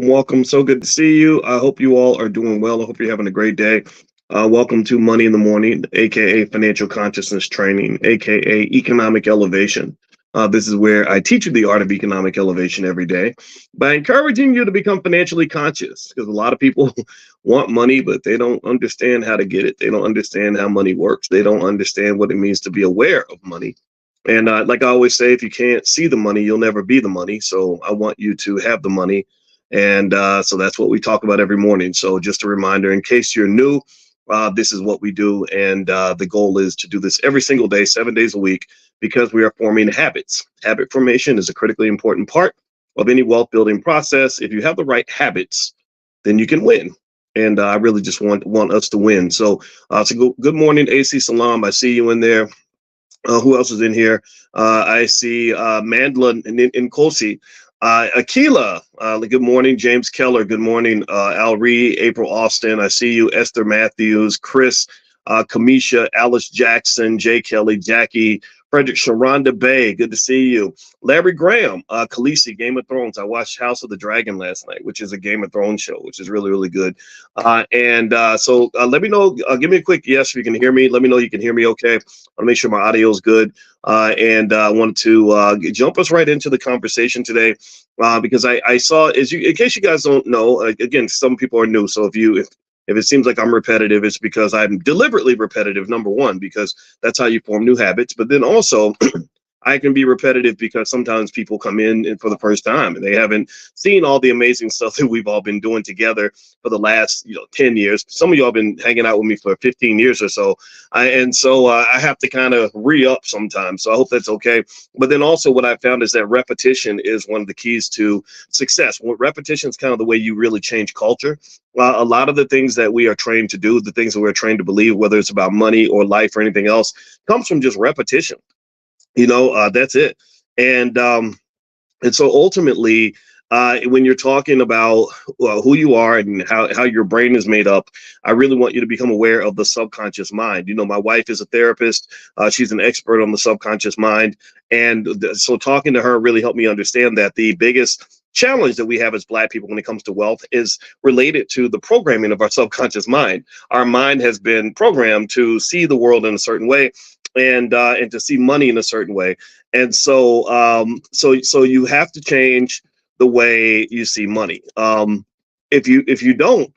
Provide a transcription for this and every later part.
Welcome. So good to see you. I hope you all are doing well. I hope you're having a great day. Welcome to Money in the Morning, aka Financial Consciousness Training, aka Economic Elevation. This is where I teach you the art of economic elevation every day by encouraging you to become financially conscious. Because a lot of people want money, but they don't understand how to get it. They don't understand how money works. They don't understand what it means to be aware of money. And like I always say, if you can't see the money, you'll never be the money. So I want you to have the money, and so that's what we talk about every morning. So just a reminder, in case you're new, this is what we do. And the goal is to do this every single day, 7 days a week, because we are forming habits. Habit formation is a critically important part of any wealth building process. If you have the right habits, then you can win. And I really just want us to win. So good morning, AC Salam. I see you in there. Who else is in here? I see Mandla and Kosi. Akila, good morning. James Keller, good morning. Al Ree, April Austin, I see you. Esther Matthews, Chris, Kamisha, Alice Jackson, Jay Kelly, Jackie, Frederick, Sharonda Bay, good to see you. Larry Graham, Khaleesi, Game of Thrones. I watched House of the Dragon last night, which is a Game of Thrones show, which is really, really good. So let me know, give me a quick yes if you can hear me. Let me know you can hear me okay. I want to make sure my audio is good. I wanted to jump us right into the conversation today because I saw, in case you guys don't know, again, some people are new. So if it seems like I'm repetitive, it's because I'm deliberately repetitive, number one, because that's how you form new habits. But then also, I can be repetitive because sometimes people come in for the first time and they haven't seen all the amazing stuff that we've all been doing together for the last 10 years. Some of y'all been hanging out with me for 15 years or so. I have to kind of re-up sometimes. So I hope that's okay. But then also what I found is that repetition is one of the keys to success. Well, repetition is kind of the way you really change culture. A lot of the things that we are trained to do, the things that we're trained to believe, whether it's about money or life or anything else, comes from just repetition. That's it. And um, and so ultimately, when you're talking about who you are and how your brain is made up, I really want you to become aware of the subconscious mind. My wife is a therapist. She's an expert on the subconscious mind. So talking to her really helped me understand that the biggest challenge that we have as Black people when it comes to wealth is related to the programming of our subconscious mind. Our mind has been programmed to see the world in a certain way and to see money in a certain way. So you have to change the way you see money. If you don't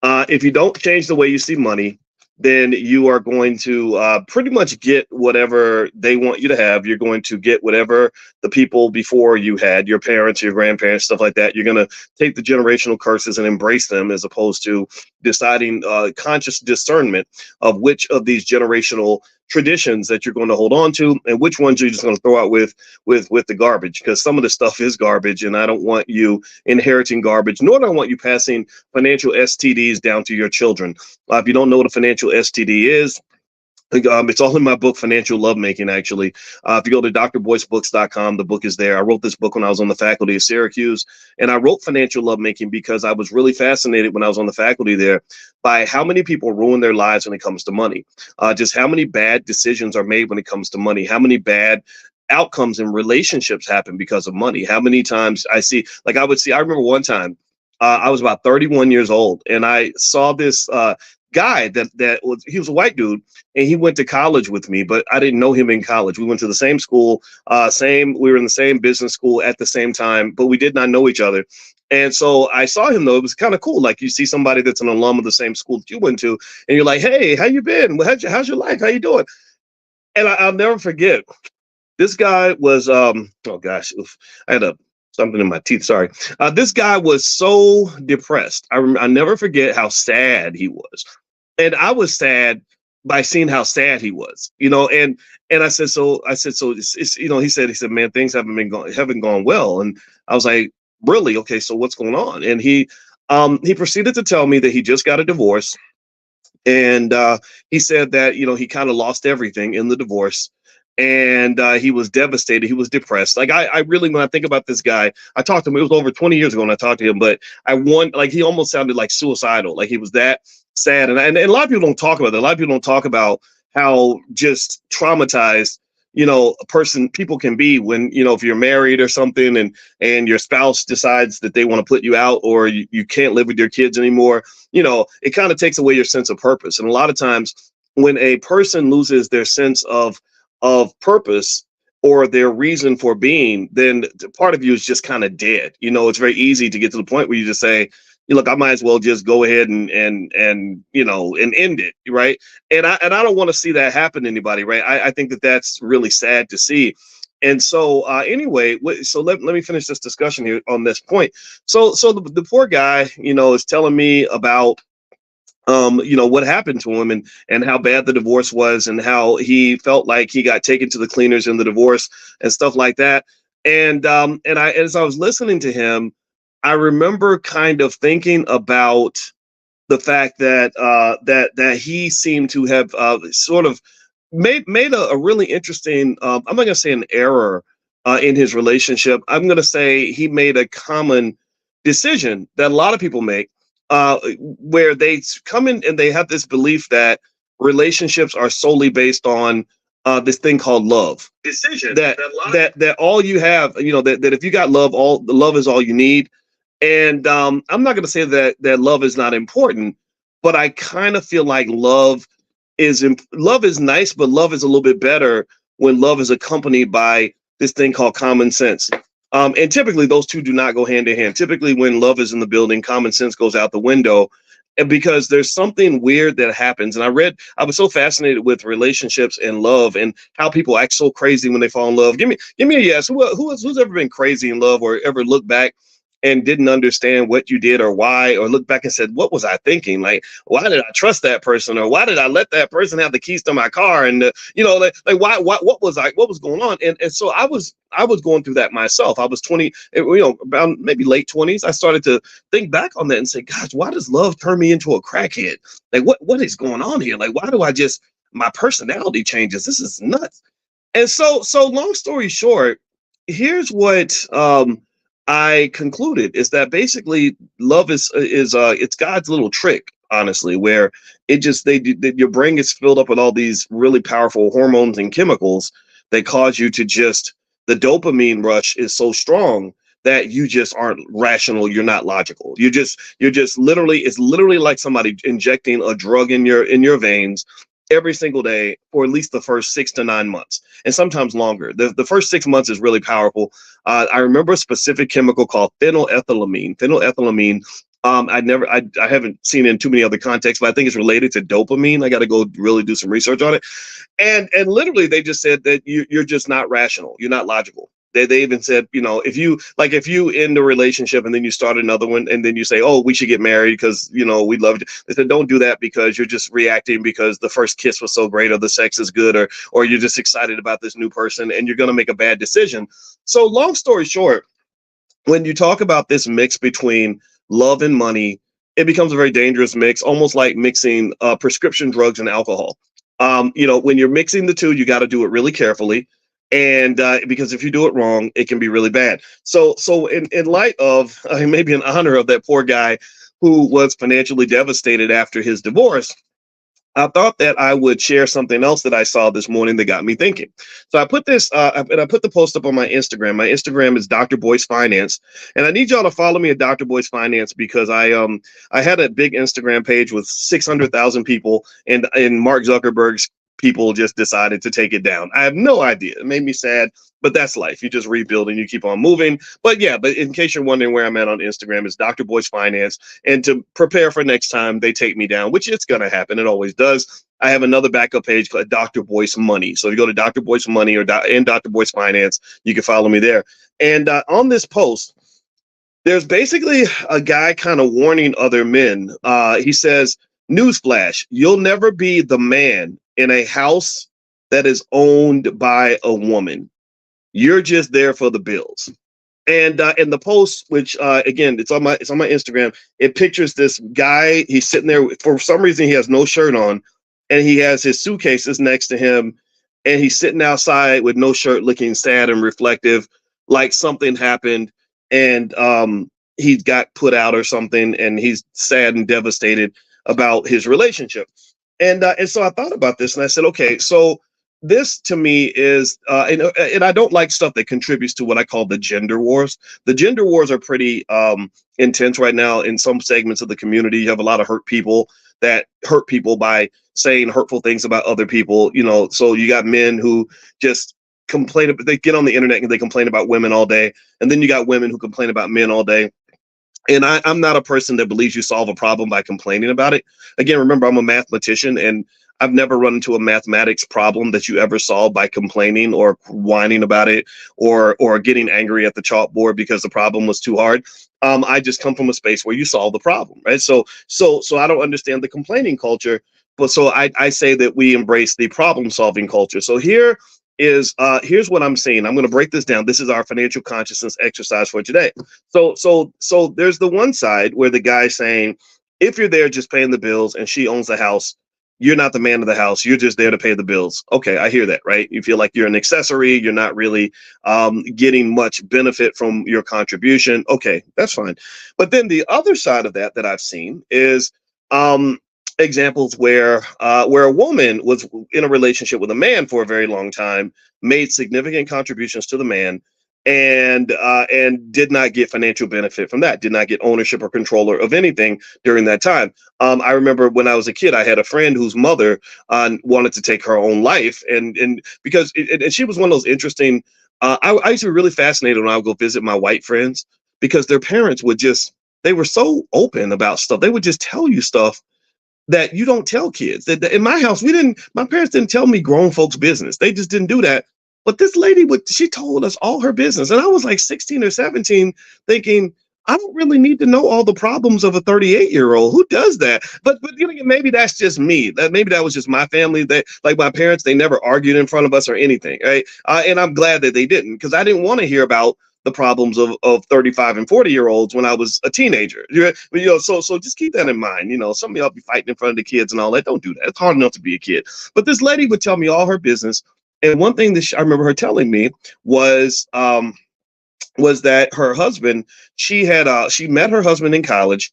if you don't change the way you see money, then you are going to pretty much get whatever they want you to have. You're going to get whatever the people before you had, your parents, your grandparents, stuff like that. You're going to take the generational curses and embrace them, as opposed to deciding conscious discernment of which of these generational traditions that you're going to hold on to and which ones you're just going to throw out with the garbage, because some of the stuff is garbage and I don't want you inheriting garbage, nor do I want you passing financial STDs down to your children. If you don't know what a financial STD is, it's all in my book, Financial Lovemaking, actually. If you go to drboycebooks.com, the book is there. I wrote this book when I was on the faculty of Syracuse, and I wrote Financial Lovemaking because I was really fascinated when I was on the faculty there by how many people ruin their lives when it comes to money. Just how many bad decisions are made when it comes to money, how many bad outcomes in relationships happen because of money. How many times I remember one time, I was about 31 years old, and I saw this guy he was a white dude, and he went to college with me, but I didn't know him in college. We went to the same school, we were in the same business school at the same time, but we did not know each other. And so I saw him, though. It was kind of cool. Like, you see somebody that's an alum of the same school that you went to, and you're like, hey, how you been? How's your life? How you doing? And I'll never forget. This guy was, oh gosh, I had something in my teeth. Sorry. This guy was so depressed. I never forget how sad he was. And I was sad by seeing how sad he was, and I said, so he said, man, things haven't gone well. And I was like, really? Okay. So what's going on? And he proceeded to tell me that he just got a divorce. And he said that, he kind of lost everything in the divorce. And he was devastated. He was depressed. Like, I really, when I think about this guy, I talked to him. It was over 20 years ago when I talked to him, but he almost sounded like suicidal. Like, he was that sad. And a lot of people don't talk about that. A lot of people don't talk about how just traumatized people can be when, if you're married or something, and your spouse decides that they want to put you out, or you can't live with your kids anymore. It kind of takes away your sense of purpose. And a lot of times when a person loses their sense of purpose or their reason for being, then part of you is just kind of dead. It's very easy to get to the point where you just say, look, I might as well just go ahead and end it, right? And I don't want to see that happen to anybody, right? I think that that's really sad to see. And so anyway, so let me finish this discussion here on this point. So the poor guy, is telling me about what happened to him, and how bad the divorce was, and how he felt like he got taken to the cleaners in the divorce and stuff like that. And as I was listening to him, I remember kind of thinking about the fact that he seemed to have sort of made a really interesting. I'm not going to say an error in his relationship. I'm going to say he made a common decision that a lot of people make, where they come in and they have this belief that relationships are solely based on this thing called love. Decision that all you have, that if you got love, all the love is all you need. And I'm not going to say that love is not important, but I kind of feel like love is nice, but love is a little bit better when love is accompanied by this thing called common sense. And typically those two do not go hand in hand. Typically when love is in the building, common sense goes out the window. And because there's something weird that happens. And I was so fascinated with relationships and love and how people act so crazy when they fall in love. Give me a yes. Who's ever been crazy in love, or ever looked back and didn't understand what you did or why, or look back and said, what was I thinking? Like, why did I trust that person? Or why did I let that person have the keys to my car? And, why, what was going on? And so I was going through that myself. I was 20, about maybe late 20s. I started to think back on that and say, gosh, why does love turn me into a crackhead? Like, what is going on here? Like, why do my personality changes? This is nuts. And so long story short, here's what, I concluded is that basically love is it's God's little trick, honestly, where your brain gets filled up with all these really powerful hormones and chemicals that cause you to the dopamine rush is so strong that you just aren't rational. You're not logical. You're just literally, it's literally like somebody injecting a drug in your veins every single day for at least the first 6 to 9 months, and sometimes longer. The first 6 months is really powerful. I remember a specific chemical called phenylethylamine. Phenylethylamine. I haven't seen it in too many other contexts, but I think it's related to dopamine. I got to go really do some research on it. And literally, they just said that you're just not rational. You're not logical. They even said, if you end a relationship and then you start another one and then you say, oh, we should get married because, we love you. They said, don't do that because you're just reacting because the first kiss was so great, or the sex is good, or you're just excited about this new person and you're going to make a bad decision. So long story short, when you talk about this mix between love and money, it becomes a very dangerous mix, almost like mixing prescription drugs and alcohol. When you're mixing the two, you got to do it really carefully. And because if you do it wrong, it can be really bad. So in light of maybe in honor of that poor guy who was financially devastated after his divorce, I thought that I would share something else that I saw this morning that got me thinking. So I put this, and I put the post up on my Instagram. My Instagram is Dr. Boyce Finance, and I need y'all to follow me at Dr. Boyce Finance because I had a big Instagram page with 600,000 people, and Mark Zuckerberg's people just decided to take it down. I have no idea. It made me sad, but that's life. You just rebuild and you keep on moving. But in case you're wondering where I'm at on Instagram, it's Dr. Boyce Finance. And to prepare for next time they take me down, which it's going to happen. It always does. I have another backup page called Dr. Boyce Money. So if you go to Dr. Boyce Money and Dr. Boyce Finance, you can follow me there. And on this post, there's basically a guy kind of warning other men. He says, newsflash, you'll never be the man in a house that is owned by a woman. You're just there for the bills. And in the post, which again, it's on my Instagram, it pictures this guy. He's sitting there. For some reason, he has no shirt on, and he has his suitcases next to him, and he's sitting outside with no shirt, looking sad and reflective, like something happened, and he got put out or something, and he's sad and devastated about his relationship. And so I thought about this and I said, okay, so this to me is, and I don't like stuff that contributes to what I call the gender wars. The gender wars are pretty intense right now in some segments of the community. You have a lot of hurt people that hurt people by saying hurtful things about other people. So you got men who just complain. They get on the internet and they complain about women all day, and then you got women who complain about men all day. And I'm not a person that believes you solve a problem by complaining about it. Again, remember, I'm a mathematician, and I've never run into a mathematics problem that you ever solve by complaining or whining about it, or getting angry at the chalkboard because the problem was too hard. I just come from a space where you solve the problem, right? So I don't understand the complaining culture, but so I say that we embrace the problem solving culture. So here's what I'm saying. I'm going to break this down. This is our financial consciousness exercise for today. So there's the one side where the guy's saying, if you're there just paying the bills and she owns the house, you're not the man of the house. You're just there to pay the bills. Okay, I hear that, right? You feel like you're an accessory. You're not really getting much benefit from your contribution. Okay, that's fine. But then the other side of that I've seen is examples where a woman was in a relationship with a man for a very long time, made significant contributions to the man, and did not get financial benefit from that, did not get ownership or control of anything during that time. I remember when I was a kid, I had a friend whose mother wanted to take her own life, and because and she was one of those interesting. I used to be really fascinated when I would go visit my white friends, because their parents would just, they were so open about stuff. They would just tell you stuff that you don't tell kids. That in my house, my parents didn't tell me grown folks' business. They just didn't do that. But this lady she told us all her business. And I was like 16 or 17 thinking, I don't really need to know all the problems of a 38-year-old. Who does that? But maybe that's just me. Maybe that was just my family. That, like, my parents, they never argued in front of us or anything, right? And I'm glad that they didn't, because I didn't want to hear about the problems of 35 and 40-year-olds when I was a teenager. So just keep that in mind. Some of y'all be fighting in front of the kids and all that. Don't do that. It's hard enough to be a kid. But this lady would tell me all her business. And one thing that I remember her telling me was that her husband, she met her husband in college.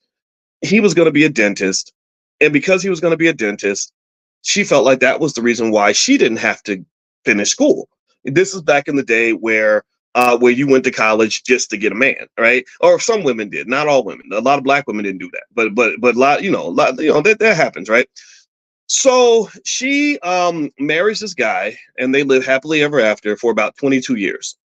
He was going to be a dentist. And because he was going to be a dentist, she felt like that was the reason why she didn't have to finish school. This is back in the day where you went to college just to get a man, right? Or some women did, not all women. A lot of black women didn't do that, but a lot, that happens, right? So she marries this guy, and they live happily ever after for about 22 years.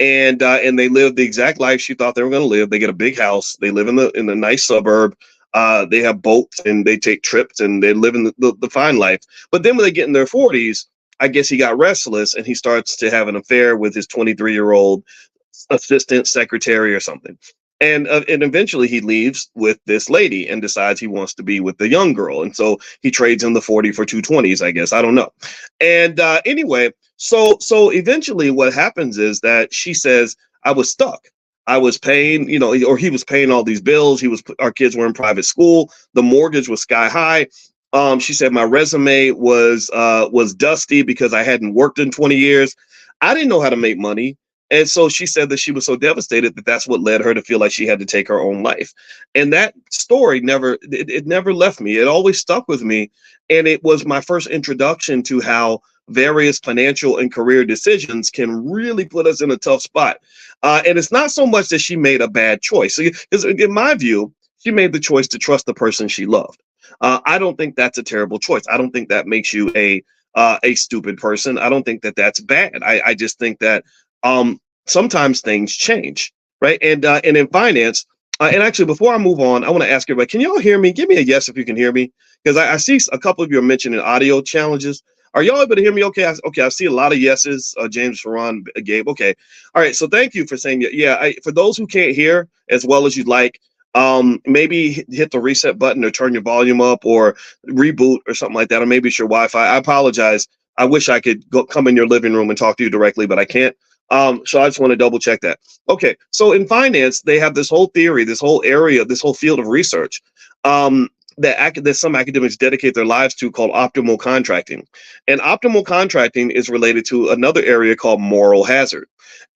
And they live the exact life she thought they were going to live. They get a big house. They live in the nice suburb. They have boats and they take trips and they live in the fine life. But then when they get in their 40s, I guess he got restless and he starts to have an affair with his 23-year-old assistant secretary or something. And eventually he leaves with this lady and decides he wants to be with the young girl. And so he trades in the 40 for 220s, I guess. I don't know. And anyway, so eventually what happens is that she says, I was stuck. I was paying, or he was paying all these bills. Our kids were in private school. The mortgage was sky high. She said my resume was dusty because I hadn't worked in 20 years. I didn't know how to make money. And so she said that she was so devastated that that's what led her to feel like she had to take her own life. And that story never left me. It always stuck with me. And it was my first introduction to how various financial and career decisions can really put us in a tough spot. And it's not so much that she made a bad choice. Because in my view, she made the choice to trust the person she loved. I don't think that's a terrible choice. I don't think that makes you a stupid person. I don't think that that's bad. I just think that sometimes things change, right? And in finance, and actually, before I move on, I want to ask everybody: can y'all hear me? Give me a yes if you can hear me, because I see a couple of you are mentioning audio challenges. Are y'all able to hear me? Okay, I see a lot of yeses. James, Ferran, Gabe. Okay, all right. So thank you for saying yeah. For those who can't hear as well as you'd like, maybe hit the reset button or turn your volume up or reboot or something like that, or maybe it's your Wi-Fi. I apologize. I wish I could come in your living room and talk to you directly, but I can't. So I just want to double check that. Okay, so in finance, they have this whole theory, this whole area, this whole field of research that some academics dedicate their lives to, called optimal contracting. And optimal contracting is related to another area called moral hazard.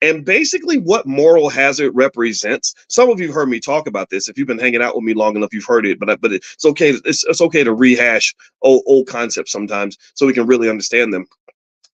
And basically what moral hazard represents, some of you have heard me talk about this. If you've been hanging out with me long enough, you've heard it, but it's okay. It's okay to rehash old concepts sometimes so we can really understand them.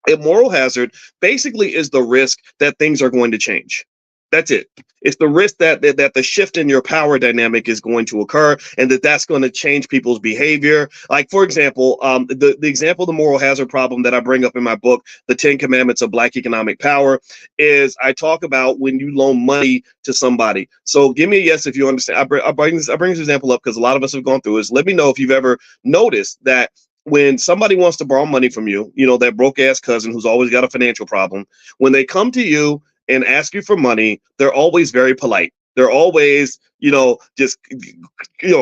A moral hazard basically is the risk that things are going to change. That's it. It's the risk that the shift in your power dynamic is going to occur, and that's going to change people's behavior. Like, for example, the example of the moral hazard problem that I bring up in my book, The 10 Commandments of Black Economic Power, is I talk about when you loan money to somebody. So give me a yes if you understand. I bring this example up because a lot of us have gone through this. Let me know if you've ever noticed that when somebody wants to borrow money from you, that broke ass cousin who's always got a financial problem, when they come to you and ask you for money, they're always very polite. They're always, just,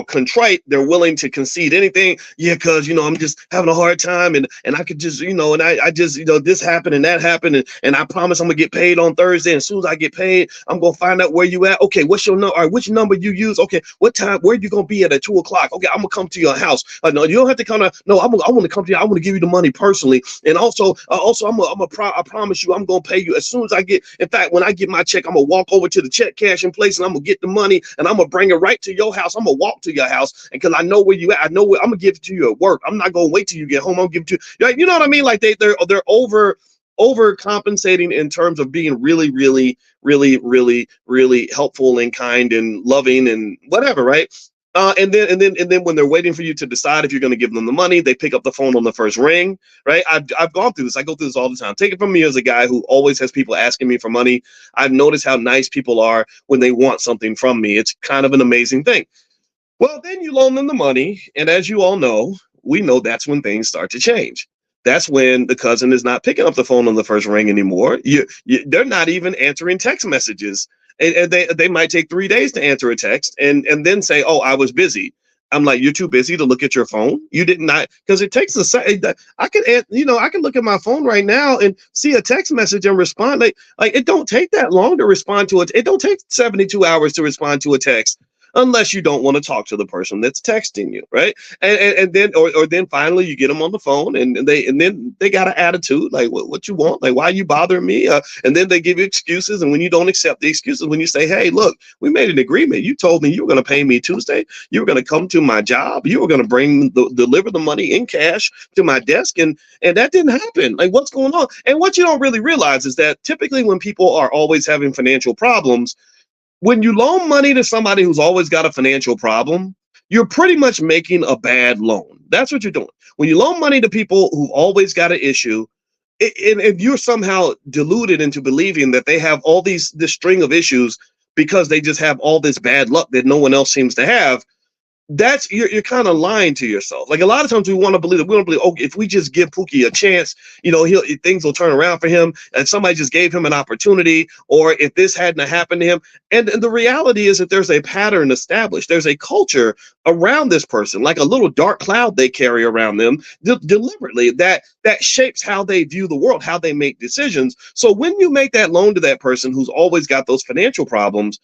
contrite. They're willing to concede anything. Yeah, because, I'm just having a hard time and I could just, and I just, this happened and that happened. And I promise I'm going to get paid on Thursday. And as soon as I get paid, I'm going to find out where you at. Okay, what's your number? All right, which number you use? Okay, what time? Where you going to be at 2:00? Okay, I'm going to come to your house. No, you don't have to come to, no, I want to come to you. I want to give you the money personally. And also, I promise you, I'm going to pay you as soon as I get, in fact, when I get my check, I'm going to walk over to the check cashing place and I'm going to get the money and I'm going to bring it right to your house. I'm going to walk to your house and because I know where you at. I know where I'm going to give it to you at work. I'm not going to wait till you get home. I'm going to give it to you. You know what I mean? Like they're overcompensating in terms of being really, really, really, really, really helpful and kind and loving and whatever, right? And then when they're waiting for you to decide if you're going to give them the money, they pick up the phone on the first ring, right? I've gone through this. I go through this all the time. Take it from me as a guy who always has people asking me for money. I've noticed how nice people are when they want something from me. It's kind of an amazing thing. Well, then you loan them the money, and as you all know, we know that's when things start to change. That's when the cousin is not picking up the phone on the first ring anymore. They're not even answering text messages, and they might take 3 days to answer a text, and then say, "Oh, I was busy." I'm like, "You're too busy to look at your phone. You did not, because it takes a second. I can look at my phone right now and see a text message and respond. Like it don't take that long to respond to it. It don't take 72 hours to respond to a text." Unless you don't want to talk to the person that's texting you, right? And then or then finally you get them on the phone and then they got an attitude like what you want, like why you bothering me? And then they give you excuses, and when you don't accept the excuses, when you say, hey, look, we made an agreement. You told me you were going to pay me Tuesday. You were going to come to my job. You were going to deliver the money in cash to my desk, and that didn't happen. Like what's going on? And what you don't really realize is that typically when people are always having financial problems, when you loan money to somebody who's always got a financial problem, you're pretty much making a bad loan. That's what you're doing. When you loan money to people who've always got an issue, and you're somehow deluded into believing that they have this string of issues because they just have all this bad luck that no one else seems to have, that's you're kind of lying to yourself. Like a lot of times we want to believe that we don't believe, oh, if we just give Pookie a chance, things will turn around for him, and somebody just gave him an opportunity, or if this hadn't happened to him. And the reality is that there's a pattern established. There's a culture around this person, like a little dark cloud they carry around them deliberately that shapes how they view the world, how they make decisions. So when you make that loan to that person who's always got those financial problems,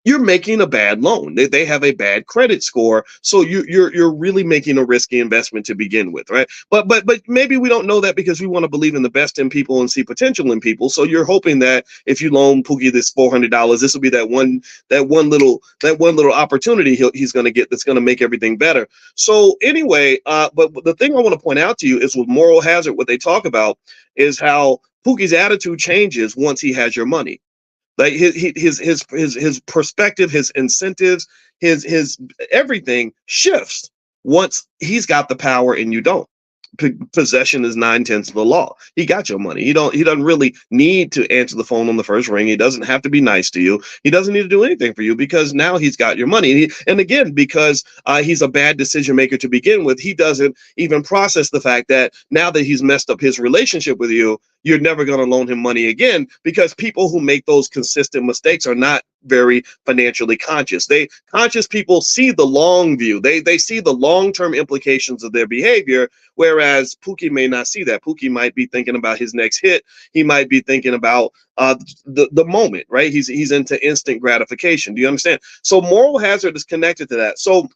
you're making a bad loan. They have a bad credit score, so you're really making a risky investment to begin with, right? But maybe we don't know that because we want to believe in the best in people and see potential in people. So you're hoping that if you loan Pookie this $400, this will be that one little opportunity he's going to get that's going to make everything better. So anyway, but the thing I want to point out to you is with moral hazard, what they talk about is how Pookie's attitude changes once he has your money. Like his perspective, his incentives, his everything shifts once he's got the power and you don't. Possession is 9/10 of the law. He got your money. He doesn't really need to answer the phone on the first ring. He doesn't have to be nice to you. He doesn't need to do anything for you because now he's got your money. And again, because he's a bad decision maker to begin with, he doesn't even process the fact that now that he's messed up his relationship with you, you're never going to loan him money again, because people who make those consistent mistakes are not very financially conscious. Conscious people see the long view. They see the long-term implications of their behavior, whereas Pookie may not see that. Pookie might be thinking about his next hit. He might be thinking about the moment, right? He's into instant gratification. Do you understand? So moral hazard is connected to that. So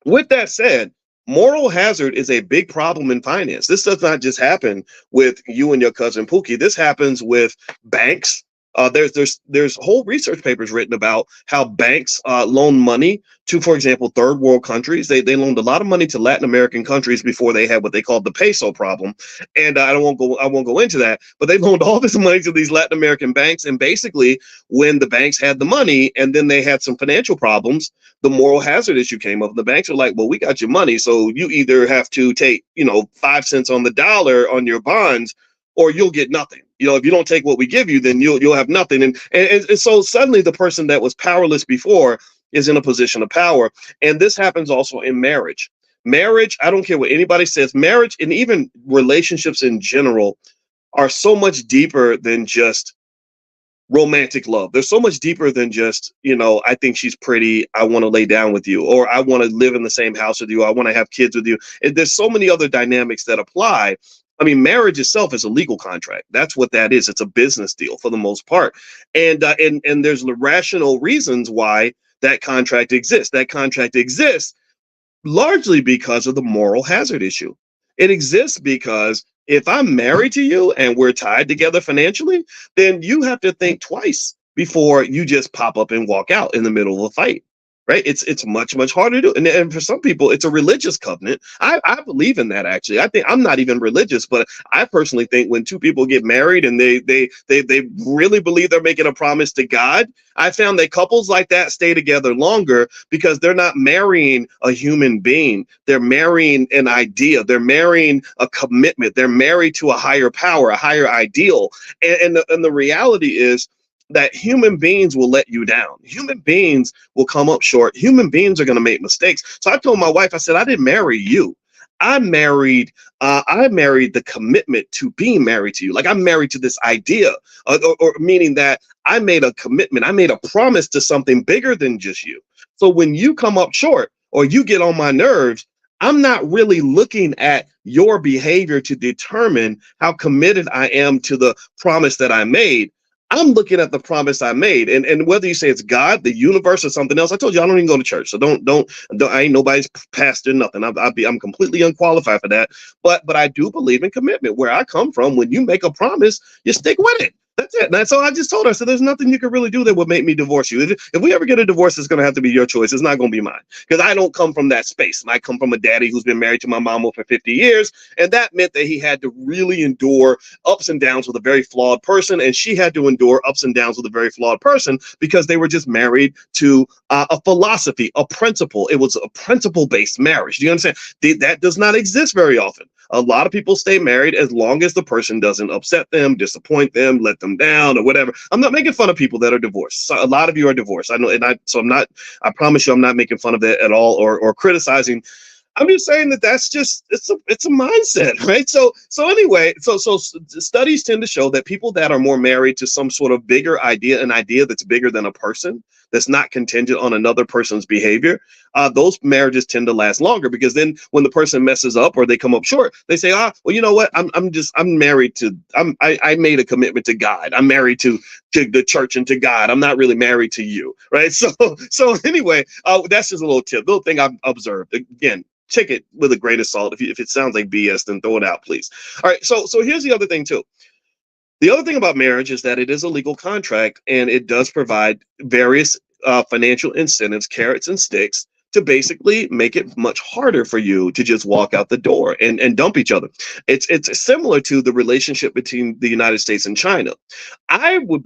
with that said, moral hazard is a big problem in finance. This does not just happen with you and your cousin Pookie. This happens with banks. There's whole research papers written about how banks loan money to, for example, third world countries. They loaned a lot of money to Latin American countries before they had what they called the peso problem, and I won't go into that. But they loaned all this money to these Latin American banks, and basically, when the banks had the money and then they had some financial problems, the moral hazard issue came up. The banks were like, "Well, we got your money, so you either have to take 5 cents on the dollar on your bonds, or you'll get nothing. If you don't take what we give you, then you'll have nothing." And so suddenly the person that was powerless before is in a position of power. And this happens also in marriage. Marriage, I don't care what anybody says, marriage and even relationships in general are so much deeper than just romantic love. They're so much deeper than just, I think she's pretty, I want to lay down with you, or I want to live in the same house with you, I want to have kids with you. There's so many other dynamics that apply. I mean, marriage itself is a legal contract. That's what that is. It's a business deal for the most part. And there's rational reasons why that contract exists. That contract exists largely because of the moral hazard issue. It exists because if I'm married to you and we're tied together financially, then you have to think twice before you just pop up and walk out in the middle of a fight. Right? It's much harder to do. And for some people, it's a religious covenant. I believe in that, actually. I think I'm not even religious, but I personally think when two people get married and they really believe they're making a promise to God, I found that couples like that stay together longer because they're not marrying a human being. They're marrying an idea. They're marrying a commitment. They're married to a higher power, a higher ideal. And the reality is that human beings will let you down. Human beings will come up short. Human beings are going to make mistakes. So I told my wife, I said, I didn't marry you. I married the commitment to being married to you. Like, I'm married to this idea, or meaning that I made a commitment. I made a promise to something bigger than just you. So when you come up short or you get on my nerves, I'm not really looking at your behavior to determine how committed I am to the promise that I made. I'm looking at the promise I made, and whether you say it's God, the universe, or something else. I told you I don't even go to church, so don't I ain't nobody's pastor, nothing. I'm completely unqualified for that. But I do believe in commitment. Where I come from, when you make a promise, you stick with it. That's it. And so I just told her, so there's nothing you can really do that would make me divorce you. If we ever get a divorce, it's going to have to be your choice. It's not going to be mine, because I don't come from that space. I come from a daddy who's been married to my mama for 50 years. And that meant that he had to really endure ups and downs with a very flawed person. And she had to endure ups and downs with a very flawed person, because they were just married to a philosophy, a principle. It was a principle-based marriage. Do you understand? That does not exist very often. A lot of people stay married as long as the person doesn't upset them, disappoint them, let them down, or whatever. I'm not making fun of people that are divorced. So a lot of you are divorced. I know, I'm not. I promise you, I'm not making fun of that at all, or criticizing. I'm just saying that that's just it's a mindset, right? So anyway, so studies tend to show that people that are more married to some sort of bigger idea, an idea that's bigger than a person, that's not contingent on another person's behavior, those marriages tend to last longer, because then when the person messes up or they come up short, they say, well, you know what? I'm married to I made a commitment to God. I'm married to the church and to God. I'm not really married to you, right? So anyway, that's just a little thing I've observed. Again, take it with a grain of salt. If it sounds like BS, then throw it out, please. All right. So here's the other thing too. The other thing about marriage is that it is a legal contract, and it does provide various financial incentives, carrots and sticks, to basically make it much harder for you to just walk out the door and dump each other. It's similar to the relationship between the United States and China. I would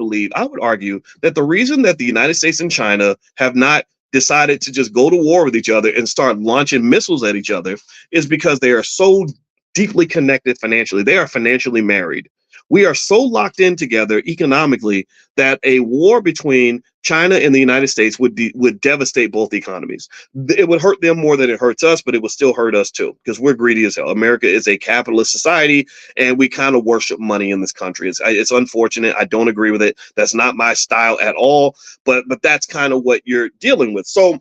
argue that the reason that the United States and China have not decided to just go to war with each other and start launching missiles at each other is because they are so deeply connected financially. They are financially married. We are so locked in together economically that a war between China and the United States would devastate both economies. It would hurt them more than it hurts us, but it would still hurt us too, because we're greedy as hell. America is a capitalist society, and we kind of worship money in this country. It's unfortunate. I don't agree with it. That's not my style at all, but that's kind of what you're dealing with. So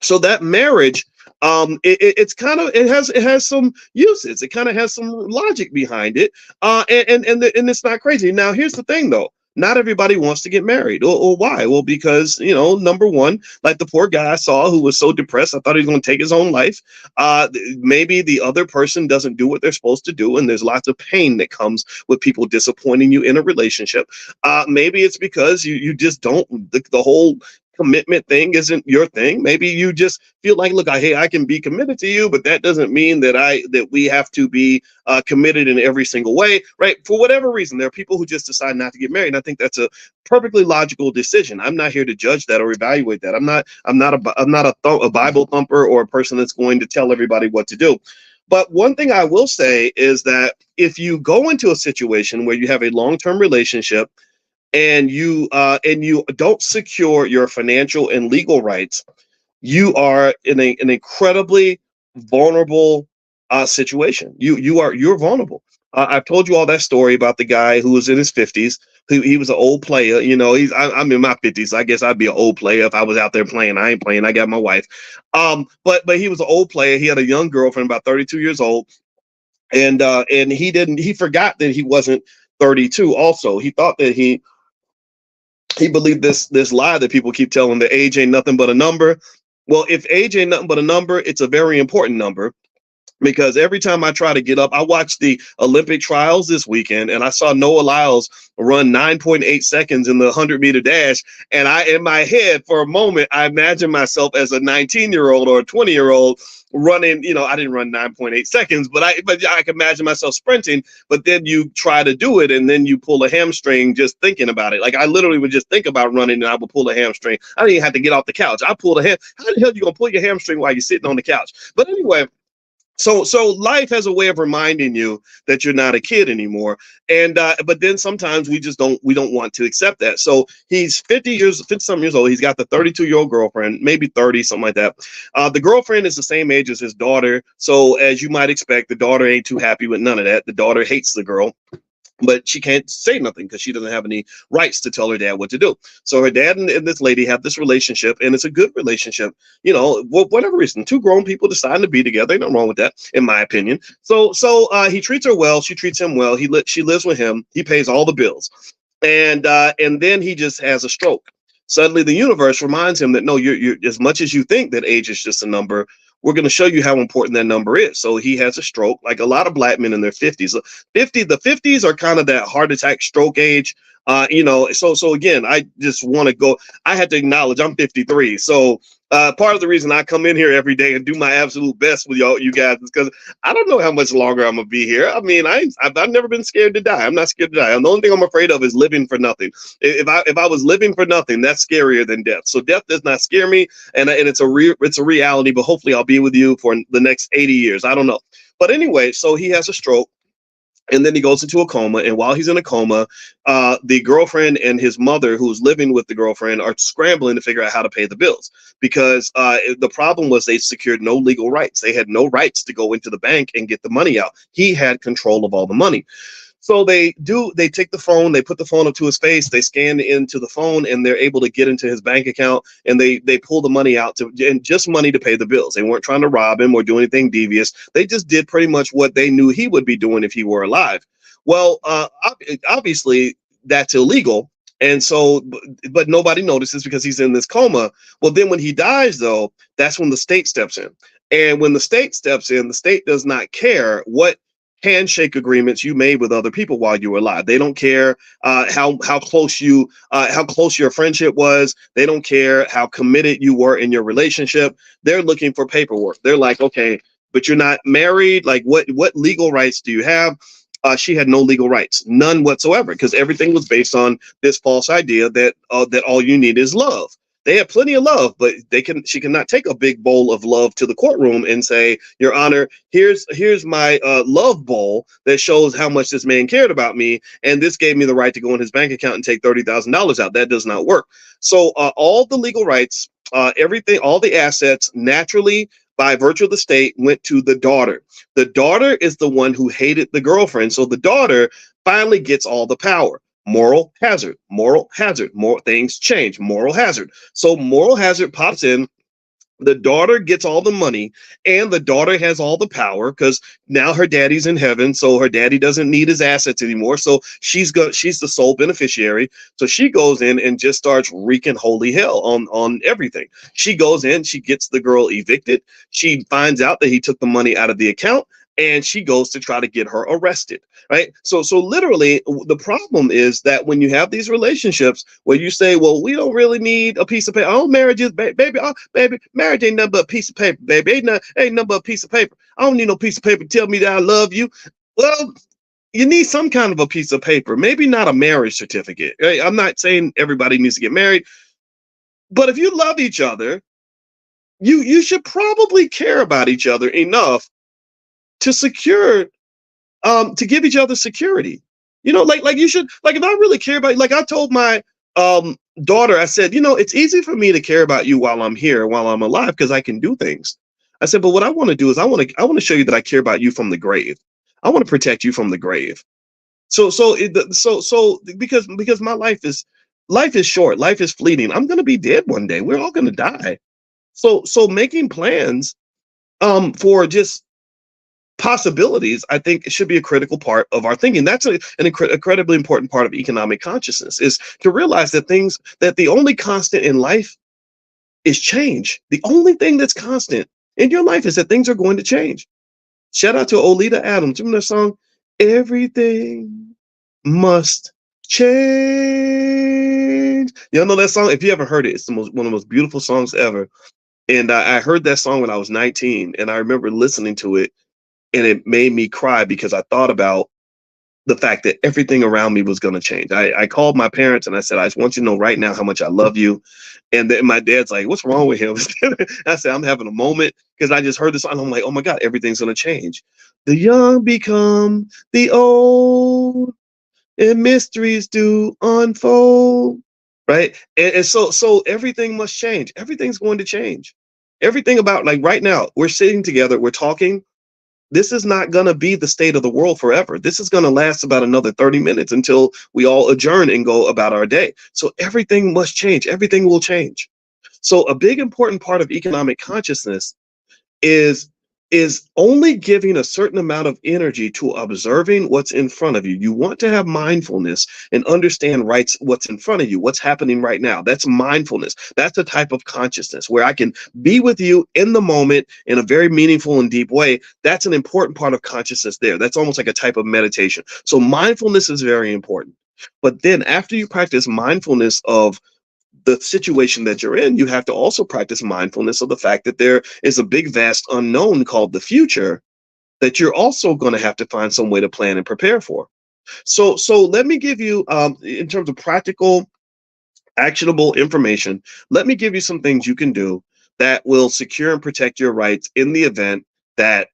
that marriage, it has some uses. It kind of has some logic behind it, and it's not crazy. Now, here's the thing, though. not everybody wants to get married. Or why? Well, because, number one, like the poor guy I saw who was so depressed, I thought he was going to take his own life. Maybe the other person doesn't do what they're supposed to do, and there's lots of pain that comes with people disappointing you in a relationship. Maybe it's because you just don't, the whole commitment thing isn't your thing. Maybe you just feel like, look, hey, I can be committed to you, but that doesn't mean that we have to be committed in every single way, right? For whatever reason, there are people who just decide not to get married. And I think that's a perfectly logical decision. I'm not here to judge that or evaluate that. I'm not a Bible thumper or a person that's going to tell everybody what to do. But one thing I will say is that if you go into a situation where you have a long-term relationship and you don't secure your financial and legal rights, you are in an incredibly vulnerable situation. You're vulnerable. I've told you all that story about the guy who was in his 50s. Who he was an old player. I'm in my 50s. So I guess I'd be an old player if I was out there playing. I ain't playing. I got my wife. But he was an old player. He had a young girlfriend, about 32 years old, and he forgot that he wasn't 32. Also, he thought that he believed this lie that people keep telling, that age ain't nothing but a number. Well, if age ain't nothing but a number, it's a very important number, because every time I try to get up, I watched the Olympic trials this weekend and I saw Noah Lyles run 9.8 seconds in the 100-meter dash. And in my head, for a moment, I imagined myself as a 19-year-old or a 20-year-old running. I didn't run 9.8 seconds, but I can imagine myself sprinting. But then you try to do it and then you pull a hamstring just thinking about it. Like, I literally would just think about running and I would pull a hamstring. I didn't even have to get off the couch. I pulled a ham. How the hell are you going to pull your hamstring while you're sitting on the couch? But anyway, so life has a way of reminding you that you're not a kid anymore. And but then sometimes we don't want to accept that. So he's 50 some years old. He's got the 32-year-old girlfriend, maybe 30, something like that. The girlfriend is the same age as his daughter. So as you might expect, the daughter ain't too happy with none of that. The daughter hates the girl, but she can't say nothing because she doesn't have any rights to tell her dad what to do. So her dad and this lady have this relationship, and it's a good relationship. Whatever reason, two grown people deciding to be together, ain't nothing wrong with that, in my opinion. So he treats her well, she treats him well. She lives with him, he pays all the bills, and then he just has a stroke. Suddenly, the universe reminds him that no, you're as much as you think that age is just a number. We're going to show you how important that number is. So he has a stroke, like a lot of black men in their 50s. The 50s are kind of that heart attack stroke age. So again, I just want to go. I had to acknowledge I'm 53. So part of the reason I come in here every day and do my absolute best with you guys is because I don't know how much longer I'm gonna be here. I mean, I've never been scared to die. I'm not scared to die. The only thing I'm afraid of is living for nothing. If I was living for nothing, that's scarier than death. So death does not scare me, and it's a reality. But hopefully, I'll be with you for the next 80 years. I don't know. But anyway, so he has a stroke. And then he goes into a coma. And while he's in a coma, the girlfriend and his mother, who's living with the girlfriend, are scrambling to figure out how to pay the bills, because the problem was they secured no legal rights. They had no rights to go into the bank and get the money out. He had control of all the money. So they take the phone, they put the phone up to his face, they scan into the phone, and they're able to get into his bank account, and they pull the money out and just money to pay the bills. They weren't trying to rob him or do anything devious. They just did pretty much what they knew he would be doing if he were alive. Well, obviously that's illegal. And so, but nobody notices because he's in this coma. Well, then when he dies, though, that's when the state steps in. And when the state steps in, the state does not care what handshake agreements you made with other people while you were alive. They don't care how close your friendship was. They don't care how committed you were in your relationship. They're looking for paperwork. They're like, okay, but you're not married. Like, what legal rights do you have? She had no legal rights, none whatsoever, because everything was based on this false idea that all you need is love. They have plenty of love, but she cannot take a big bowl of love to the courtroom and say, Your Honor, here's my love bowl that shows how much this man cared about me, and this gave me the right to go in his bank account and take $30,000 out. That does not work. So all the legal rights, everything, all the assets, naturally, by virtue of the state, went to the daughter. The daughter is the one who hated the girlfriend, so the daughter finally gets all the power. Moral hazard, more things change, moral hazard. So moral hazard pops in. The daughter gets all the money and the daughter has all the power because now her daddy's in heaven, so her daddy doesn't need his assets anymore, so she's the sole beneficiary. So she goes in and just starts wreaking holy hell on everything. She goes in, she gets the girl evicted, she finds out that he took the money out of the account, and she goes to try to get her arrested, right? So literally the problem is that when you have these relationships where you say, well, we don't really need a piece of paper. Oh, marriage is baby, oh, baby, marriage ain't nothing but a piece of paper, baby. Ain't nothing but a piece of paper. I don't need no piece of paper to tell me that I love you. Well, you need some kind of a piece of paper, maybe not a marriage certificate, right? I'm not saying everybody needs to get married, but if you love each other, you should probably care about each other enough to secure to give each other security. Like you should, like, if I really care about you, like I told my daughter, I said, it's easy for me to care about you while I'm here, while I'm alive, because I can do things. I said, but what I want to do is I want to show you that I care about you from the grave. I want to protect you from the grave. So because my life is short, life is fleeting. I'm gonna be dead one day. We're all gonna die. So making plans for just possibilities, I think, should be a critical part of our thinking. That's an incredibly important part of economic consciousness, is to realize that the only constant in life is change. The only thing that's constant in your life is that things are going to change. Shout out to Olita Adams. Remember that song? Everything must change. Y'all know that song? If you haven't heard it, it's one of the most beautiful songs ever. And I heard that song when I was 19, and I remember listening to it, and it made me cry because I thought about the fact that everything around me was going to change. I called my parents and I said, I just want you to know right now how much I love you. And then my dad's like, what's wrong with him? I said, I'm having a moment because I just heard this song. I'm like, oh my God, everything's going to change. The young become the old and mysteries do unfold. Right. And so everything must change. Everything's going to change. Everything about, like, right now, we're sitting together, we're talking. This is not going to be the state of the world forever. This is going to last about another 30 minutes until we all adjourn and go about our day. So everything must change. Everything will change. So a big important part of economic consciousness is is only giving a certain amount of energy to observing what's in front of you. You want to have mindfulness and understand what's in front of you, what's happening right now. That's mindfulness. That's a type of consciousness where I can be with you in the moment in a very meaningful and deep way. That's an important part of consciousness there. That's almost like a type of meditation. So mindfulness is very important. But then after you practice mindfulness of the situation that you're in, you have to also practice mindfulness of the fact that there is a big, vast unknown called the future that you're also going to have to find some way to plan and prepare for. So let me give you, in terms of practical, actionable information, let me give you some things you can do that will secure and protect your rights in the event that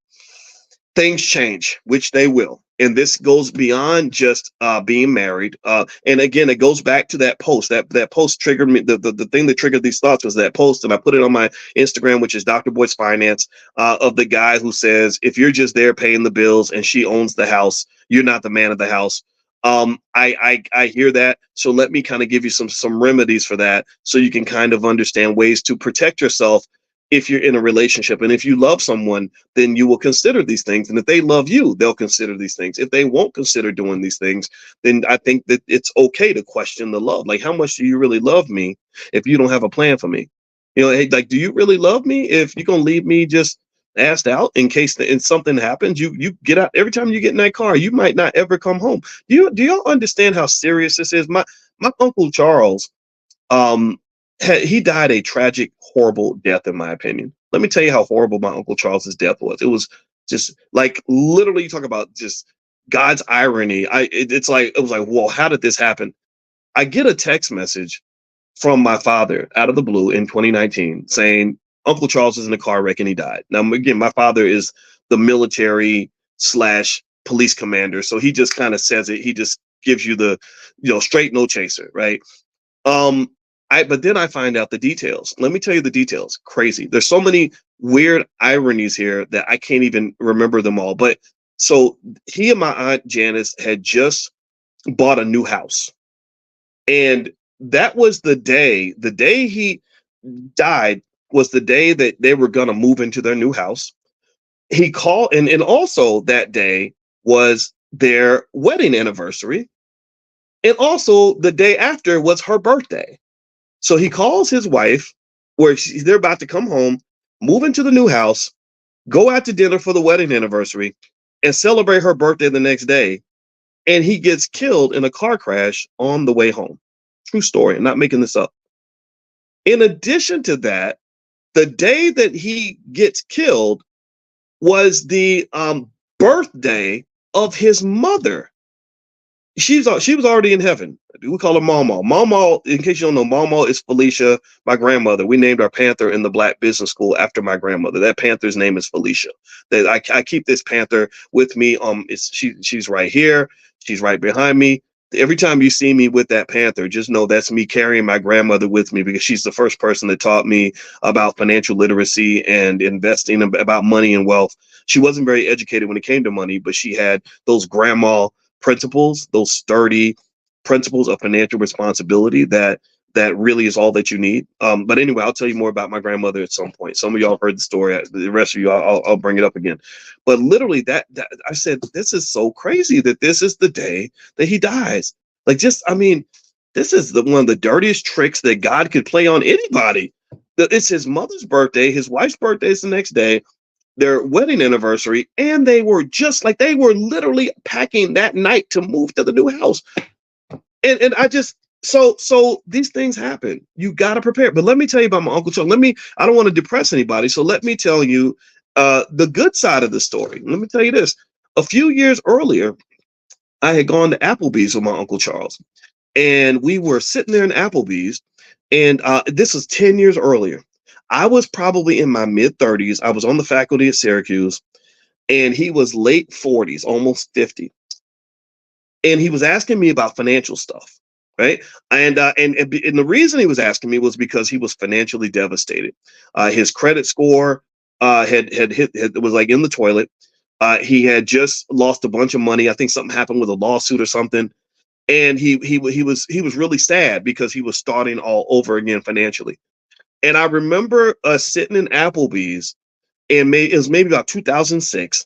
things change, which they will. And this goes beyond just being married. And again, it goes back to that post. That post triggered me. The thing that triggered these thoughts was that post, and I put it on my Instagram, which is Dr. Boyce Finance, of the guy who says, if you're just there paying the bills and she owns the house, you're not the man of the house. I hear that. So let me kind of give you some remedies for that, so you can kind of understand ways to protect yourself if you're in a relationship. And if you love someone, then you will consider these things. And if they love you, they'll consider these things. If they won't consider doing these things, then I think that it's okay to question the love. Like, how much do you really love me if you don't have a plan for me? Hey, like, do you really love me if you're going to leave me just asked out in case something happens? You get out every time you get in that car, you might not ever come home. Do y'all understand how serious this is? My Uncle Charles, um, he died a tragic, horrible death, in my opinion. Let me tell you how horrible my Uncle Charles's death was. It was just like, literally, you talk about just God's irony. It's like, it was like, whoa, how did this happen? I get a text message from my father out of the blue in 2019 saying Uncle Charles was in a car wreck and he died. Now, again, my father is the military slash police commander, so he just kind of says it. He just gives you the, straight no chaser, right? Um, but then I find out the details. Let me tell you the details. Crazy. There's so many weird ironies here that I can't even remember them all. But so he and my aunt Janice had just bought a new house. And that was the day he died. was the day that they were going to move into their new house. He called, and also that day was their wedding anniversary. And also the day after was her birthday. So he calls his wife, where they're about to come home, move into the new house, go out to dinner for the wedding anniversary, and celebrate her birthday the next day. And he gets killed in a car crash on the way home. True story. I'm not making this up. In addition to that, the day that he gets killed was the birthday of his mother. She was already in heaven. We call her Mama. Mama, in case you don't know, Mama is Felicia, my grandmother. We named our panther in the Black Business School after my grandmother. That panther's name is Felicia. That I keep this panther with me. She's right here. She's right behind me. Every time you see me with that panther, just know that's me carrying my grandmother with me, because she's the first person that taught me about financial literacy and investing, about money and wealth. She wasn't very educated when it came to money, but she had those grandma principles, those sturdy principles of financial responsibility that really is all that you need. But anyway, I'll tell you more about my grandmother at some point. Some of y'all heard the story. The rest of you, I'll bring it up again. But literally, that I said, this is so crazy that this is the day that he dies. Like, just, I mean, this is one of the dirtiest tricks that God could play on anybody. It's his mother's birthday. His wife's birthday is the next day, their wedding anniversary, and they were literally packing that night to move to the new house. And I just, so these things happen. You got to prepare. But let me tell you about my Uncle Charles. I don't want to depress anybody, so let me tell you the good side of the story. Let me tell you this. A few years earlier, I had gone to Applebee's with my Uncle Charles, and we were sitting there in Applebee's, and this was 10 years earlier. I was probably in my mid-30s. I was on the faculty at Syracuse, and he was late 40s, almost 50. And he was asking me about financial stuff, right? And the reason he was asking me was because he was financially devastated. His credit score was like in the toilet. He had just lost a bunch of money. I think something happened with a lawsuit or something, and he was really sad because he was starting all over again financially. And I remember us sitting in Applebee's, and it was maybe about 2006.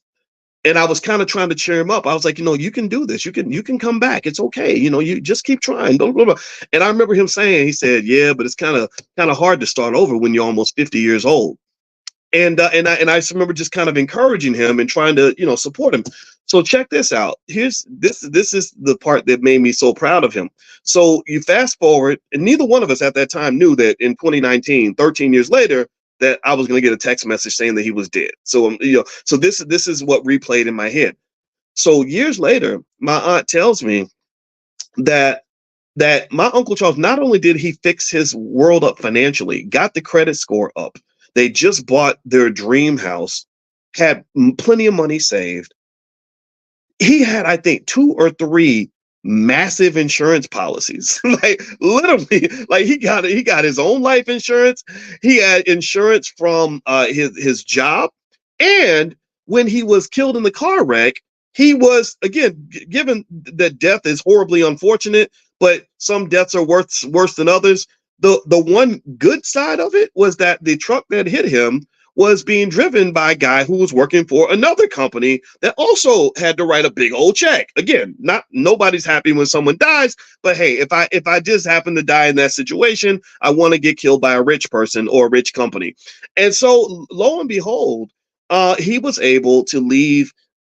And I was kind of trying to cheer him up. I was like, you can do this. You can come back. It's okay. You just keep trying. Blah, blah, blah. And I remember him saying, he said, yeah, but it's kind of hard to start over when you're almost 50 years old. And I just remember just kind of encouraging him and trying to, support him. So check this out. This is the part that made me so proud of him. So you fast forward, and neither one of us at that time knew that in 2019, 13 years later, that I was going to get a text message saying that he was dead. So, so this is what replayed in my head. So years later, my aunt tells me that my Uncle Charles, not only did he fix his world up financially, got the credit score up, they just bought their dream house, had plenty of money saved. He had, I think, 2 or 3 massive insurance policies. Like literally, like he got his own life insurance. He had insurance from his job, and when he was killed in the car wreck, he was, again, given that death is horribly unfortunate, but some deaths are worse than others. The one good side of it was that the truck that hit him was being driven by a guy who was working for another company that also had to write a big old check. Again, nobody's happy when someone dies, but hey, if I just happen to die in that situation, I want to get killed by a rich person or a rich company. And so lo and behold, he was able to leave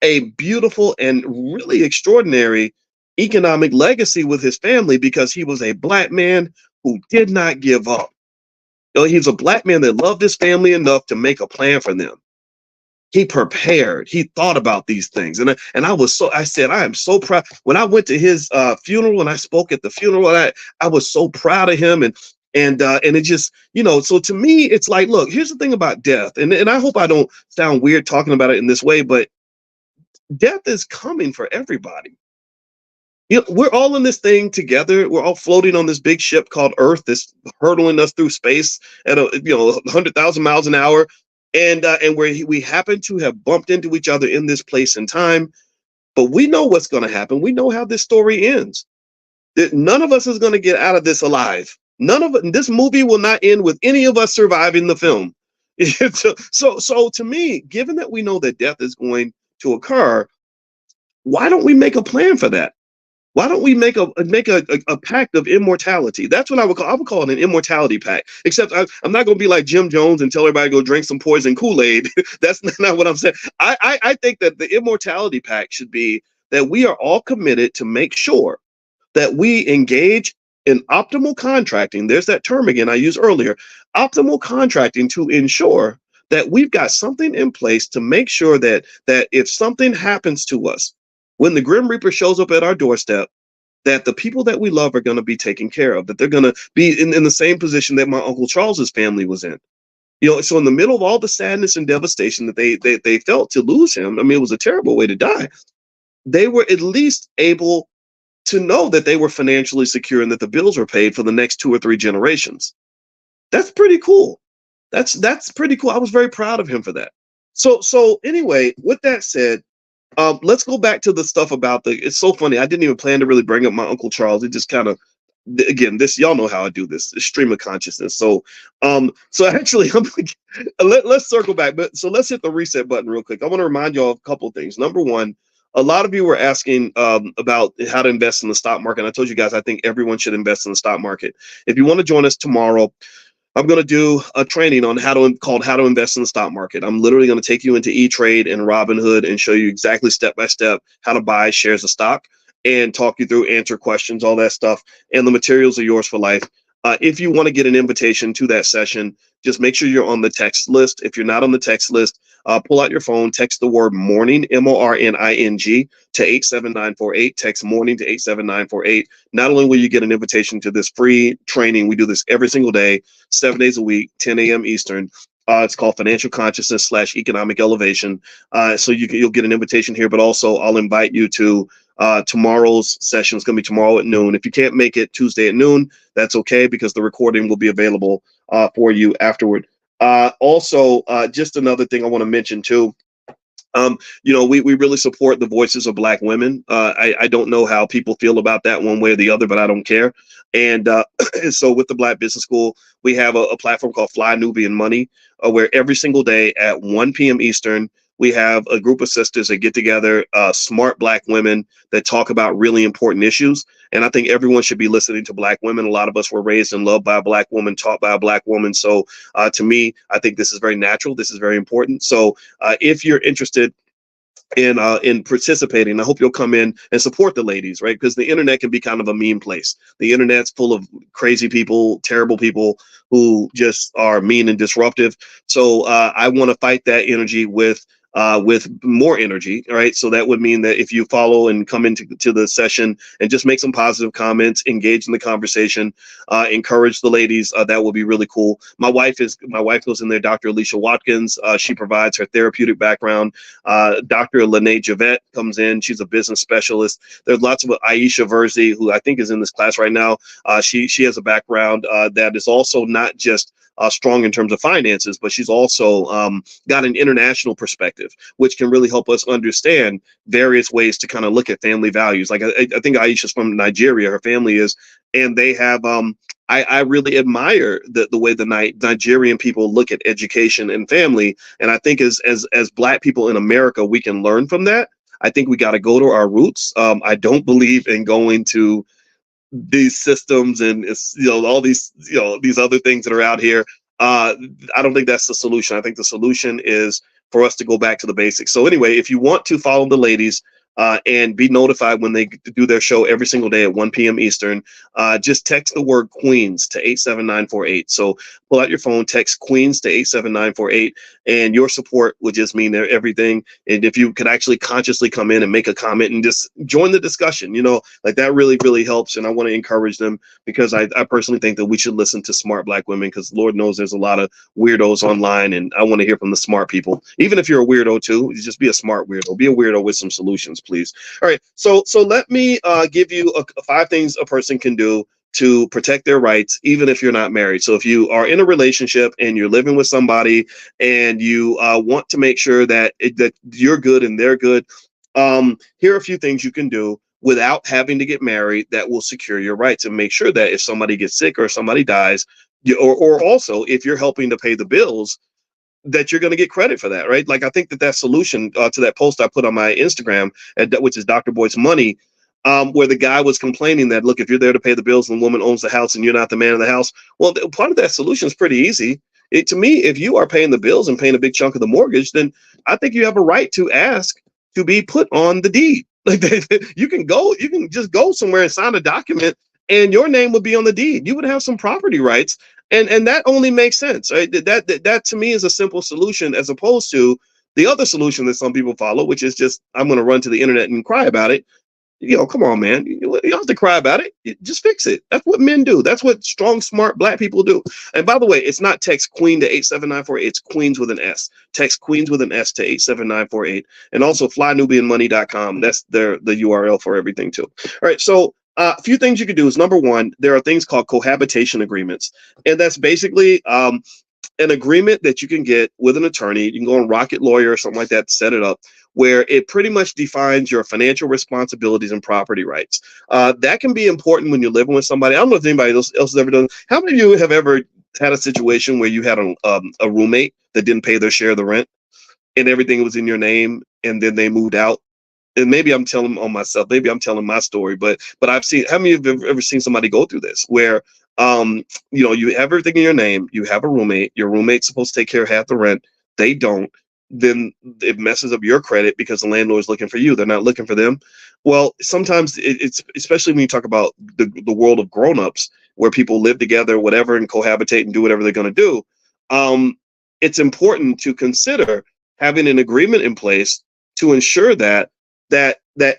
a beautiful and really extraordinary economic legacy with his family because he was a Black man who did not give up. He's a Black man that loved his family enough to make a plan for them. He prepared. He thought about these things. And I said, I am so proud. When I went to his funeral and I spoke at the funeral, I was so proud of him. And it just, so to me, it's like, look, here's the thing about death. And I hope I don't sound weird talking about it in this way, but death is coming for everybody. We're all in this thing together. We're all floating on this big ship called Earth that's hurtling us through space at 100,000 miles an hour. And where we happen to have bumped into each other in this place and time. But we know what's going to happen. We know how this story ends. That none of us is going to get out of this alive. None of it. This movie will not end with any of us surviving the film. So to me, given that we know that death is going to occur, why don't we make a plan for that? Why don't we make a pact of immortality? That's what I would call it an immortality pact. Except I'm not going to be like Jim Jones and tell everybody to go drink some poison Kool-Aid. That's not what I'm saying. I think that the immortality pact should be that we are all committed to make sure that we engage in optimal contracting. There's that term again I used earlier, optimal contracting, to ensure that we've got something in place to make sure that if something happens to us, when the Grim Reaper shows up at our doorstep, that the people that we love are going to be taken care of, that they're going to be in the same position that my Uncle Charles's family was in. So in the middle of all the sadness and devastation that they felt to lose him, I mean, it was a terrible way to die. They were at least able to know that they were financially secure and that the bills were paid for the next 2 or 3 generations. That's pretty cool. That's pretty cool. I was very proud of him for that. So anyway, with that said, let's go back to the stuff about it's so funny. I didn't even plan to really bring up my Uncle Charles. It just kind of, again, this, y'all know how I do this, stream of consciousness. So actually, let's circle back. But so let's hit the reset button real quick. I want to remind y'all of a couple of things. Number one, a lot of you were asking about how to invest in the stock market. And I told you guys, I think everyone should invest in the stock market. If you want to join us tomorrow, I'm going to do a training on how to invest in the stock market. I'm literally going to take you into E-Trade and Robinhood and show you exactly step by step how to buy shares of stock and talk you through, answer questions, all that stuff. And the materials are yours for life. If you want to get an invitation to that session, just make sure you're on the text list. If you're not on the text list, pull out your phone, text the word morning, MORNING, to 87948. Text morning to 87948. Not only will you get an invitation to this free training, we do this every single day, 7 days a week, 10 a.m. Eastern. It's called Financial Consciousness / Economic Elevation. So you'll get an invitation here, but also I'll invite you to tomorrow's session. Is going to be tomorrow at noon. If you can't make it Tuesday at noon, that's okay, because the recording will be available for you afterward. Also, just another thing I want to mention too. We really support the voices of Black women. I don't know how people feel about that one way or the other, but I don't care. And so with the Black Business School, we have a platform called Fly Nubian Money, where every single day at 1 p.m. Eastern, we have a group of sisters that get together, smart Black women that talk about really important issues. And I think everyone should be listening to Black women. A lot of us were raised and loved by a Black woman, taught by a Black woman. So to me, I think this is very natural. This is very important. So if you're interested in participating, I hope you'll come in and support the ladies, right? Because the internet can be kind of a mean place. The internet's full of crazy people, terrible people who just are mean and disruptive. So I want to fight that energy with more energy, right? So that would mean that if you follow and come into the session and just make some positive comments, engage in the conversation, encourage the ladies, that will be really cool. My wife goes in there, Dr. Alicia Watkins. She provides her therapeutic background. Dr. Lene Javette comes in. She's a business specialist. There's lots of Aisha Verzi, who I think is in this class right now. She has a background that is also not just strong in terms of finances, but she's also got an international perspective, which can really help us understand various ways to kind of look at family values. Like I think Aisha's from Nigeria, her family is, and they have. I really admire the way the Nigerian people look at education and family, and I think as Black people in America, we can learn from that. I think we got to go to our roots. I don't believe in going to these systems and all these these other things that are out here. I don't think that's the solution. I think the solution is for us to go back to the basics. So anyway, if you want to follow the ladies and be notified when they do their show every single day at 1 p.m. Eastern, just text the word Queens to 87948. So pull out your phone, text Queens to 87948, and your support would just mean everything. And if you could actually consciously come in and make a comment and just join the discussion, like that really, really helps. And I want to encourage them, because I personally think that we should listen to smart Black women, because Lord knows there's a lot of weirdos online, and I want to hear from the smart people. Even if you're a weirdo too, just be a smart weirdo. Be a weirdo with some solutions, please. All right. So let me give you 5 things a person can do to protect their rights, even if you're not married. So if you are in a relationship and you're living with somebody and you want to make sure that you're good and they're good, here are a few things you can do without having to get married that will secure your rights and make sure that if somebody gets sick or somebody dies, or also if you're helping to pay the bills, that you're going to get credit for that, right? Like I think that solution to that post I put on my Instagram, which is Dr. Boyce Money, where the guy was complaining that, look, if you're there to pay the bills and the woman owns the house and you're not the man of the house, well, part of that solution is pretty easy. To me, if you are paying the bills and paying a big chunk of the mortgage, then I think you have a right to ask to be put on the deed. Like you can just go somewhere and sign a document, and your name would be on the deed. You would have some property rights, and that only makes sense, right? That to me is a simple solution, as opposed to the other solution that some people follow, which is just, I'm going to run to the internet and cry about it. Come on, man. You don't have to cry about it. Just fix it. That's what men do. That's what strong, smart black people do. And by the way, it's not text Queen to 87948. It's Queens with an S. Text Queens with an S to 87948. And also flynubianmoney.com. That's the URL for everything too. All right. So a few things you could do is, number one, there are things called cohabitation agreements. And that's basically an agreement that you can get with an attorney. You can go on Rocket Lawyer or something like that to set it up, where it pretty much defines your financial responsibilities and property rights. That can be important when you're living with somebody. I don't know if anybody else has ever done. How many of you have ever had a situation where you had a roommate that didn't pay their share of the rent and everything was in your name, and then they moved out? And maybe I'm telling on myself, maybe I'm telling my story, but I've seen, how many of you have ever seen somebody go through this where you have everything in your name, you have a roommate, your roommate's supposed to take care of half the rent, they don't, then it messes up your credit because the landlord's looking for you, they're not looking for them. Well, sometimes it's, especially when you talk about the world of grown-ups where people live together, whatever, and cohabitate and do whatever they're going to do. It's important to consider having an agreement in place to ensure that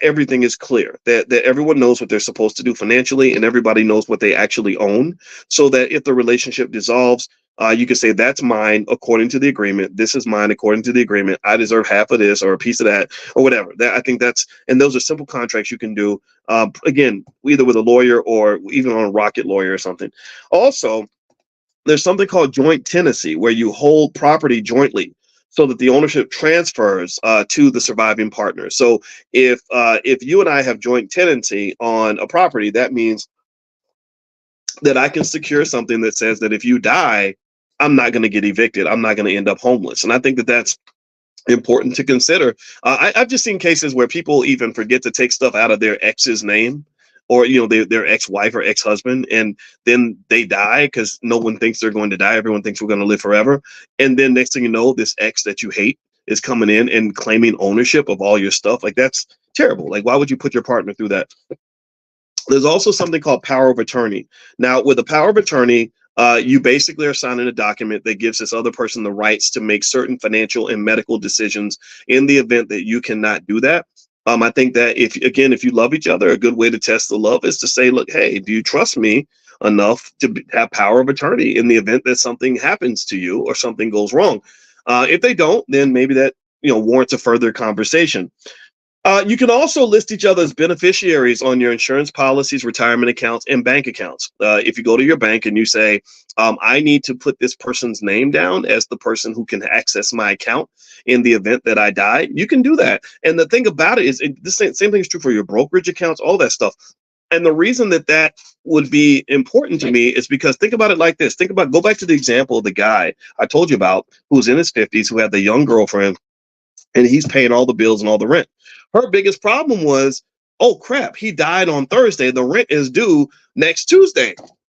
everything is clear, that everyone knows what they're supposed to do financially, and everybody knows what they actually own, so that if the relationship dissolves, you can say, that's mine according to the agreement. This is mine according to the agreement. I deserve half of this or a piece of that or whatever. I think and those are simple contracts you can do, again, either with a lawyer or even on a Rocket Lawyer or something. Also, there's something called joint tenancy, where you hold property jointly so that the ownership transfers to the surviving partner. So if you and I have joint tenancy on a property, that means that I can secure something that says that if you die, I'm not going to get evicted. I'm not going to end up homeless. And I think that that's important to consider. I've just seen cases where people even forget to take stuff out of their ex's name, or their ex-wife or ex-husband, and then they die because no one thinks they're going to die. Everyone thinks we're going to live forever. And then next thing you know, this ex that you hate is coming in and claiming ownership of all your stuff. Like, that's terrible. Like, why would you put your partner through that? There's also something called power of attorney. Now, with a power of attorney, you basically are signing a document that gives this other person the rights to make certain financial and medical decisions in the event that you cannot do that. I think that if you love each other, a good way to test the love is to say, look, hey, do you trust me enough to have power of attorney in the event that something happens to you or something goes wrong? If they don't, then maybe that warrants a further conversation. You can also list each other as beneficiaries on your insurance policies, retirement accounts, and bank accounts. If you go to your bank and you say, I need to put this person's name down as the person who can access my account in the event that I die, you can do that. And the thing about it is, the same thing is true for your brokerage accounts, all that stuff. And the reason that would be important to me is because, think about it like this. Go back to the example of the guy I told you about who's in his 50s, who had the young girlfriend, and he's paying all the bills and all the rent. Her biggest problem was, oh crap, he died on Thursday. The rent is due next Tuesday.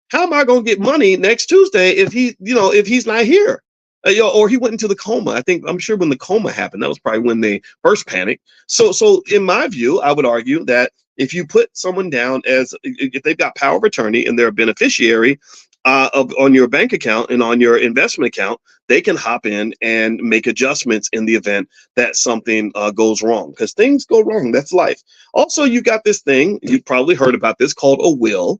How am I going to get money next Tuesday if he's not here? Or he went into the coma. I'm sure when the coma happened, that was probably when they first panicked. So in my view, I would argue that if you put someone down if they've got power of attorney and they're a beneficiary on your bank account and on your investment account, they can hop in and make adjustments in the event that something goes wrong, because things go wrong. That's life. Also, you got this thing, you've probably heard about this, called a will.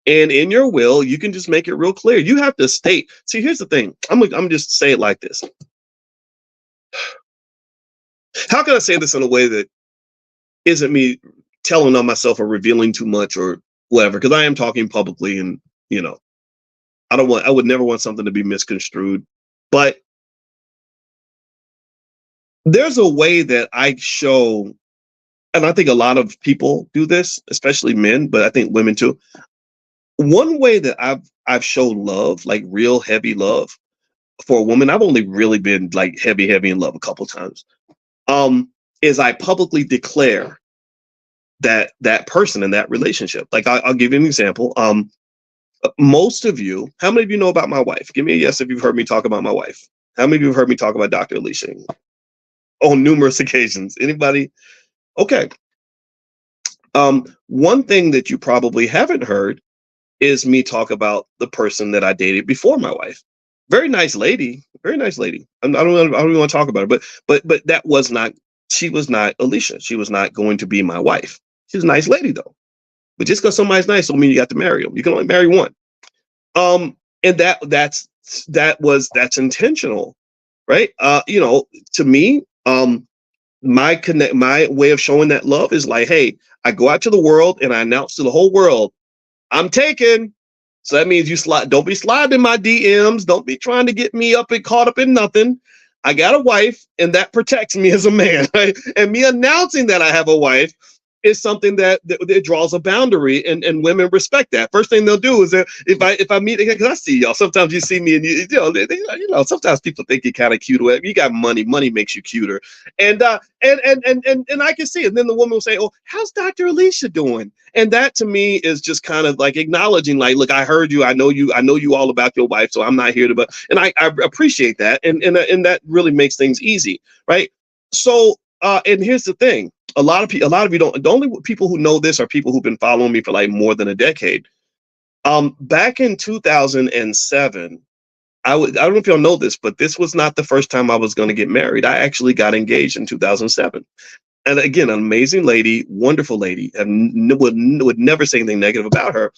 And in your will, you can just make it real clear. You have to state. See, here's the thing. I'm just say it like this. How can I say this in a way that isn't me telling on myself or revealing too much or whatever? Because I am talking publicly, and I would never want something to be misconstrued. But there's a way that I show and I think a lot of people do this, especially men, but I think women too. One way that I've shown love, like real heavy love for a woman, I've only really been like heavy in love a couple times. Is I publicly declare that person in that relationship. Like I'll give you an example. Most of you, how many of you know about my wife? Give me a yes if you've heard me talk about my wife. How many of you have heard me talk about Dr. Alicia on numerous occasions? Anybody? Okay. One thing that you probably haven't heard is me talk about the person that I dated before my wife. Very nice lady, very nice lady. I don't even want to talk about her, but that was not. She was not Alicia. She was not going to be my wife. She's a nice lady though. But just because somebody's nice don't mean you got to marry them. You can only marry one. And that's intentional, right? To me, my way of showing that love is like, hey, I go out to the world and I announce to the whole world, I'm taken. So that means don't be sliding my DMs. Don't be trying to get me up and caught up in nothing. I got a wife and that protects me as a man. Right? And me announcing that I have a wife is something that draws a boundary, and women respect that. First thing they'll do is that if I meet, because I see y'all, sometimes you see me and sometimes people think you're kind of cute. You got money makes you cuter, and I can see it. And then the woman will say, "Oh, how's Dr. Alicia doing?" And that to me is just kind of like acknowledging, like, look, I heard you, I know you all about your wife, so I'm not here to, and I appreciate that, and that really makes things easy, right? So, and here's the thing. A lot of you don't. The only people who know this are people who've been following me for like more than a decade. Back in 2007, I don't know if y'all know this, but this was not the first time I was going to get married. I actually got engaged in 2007, and again, an amazing lady, wonderful lady, and would never say anything negative about her.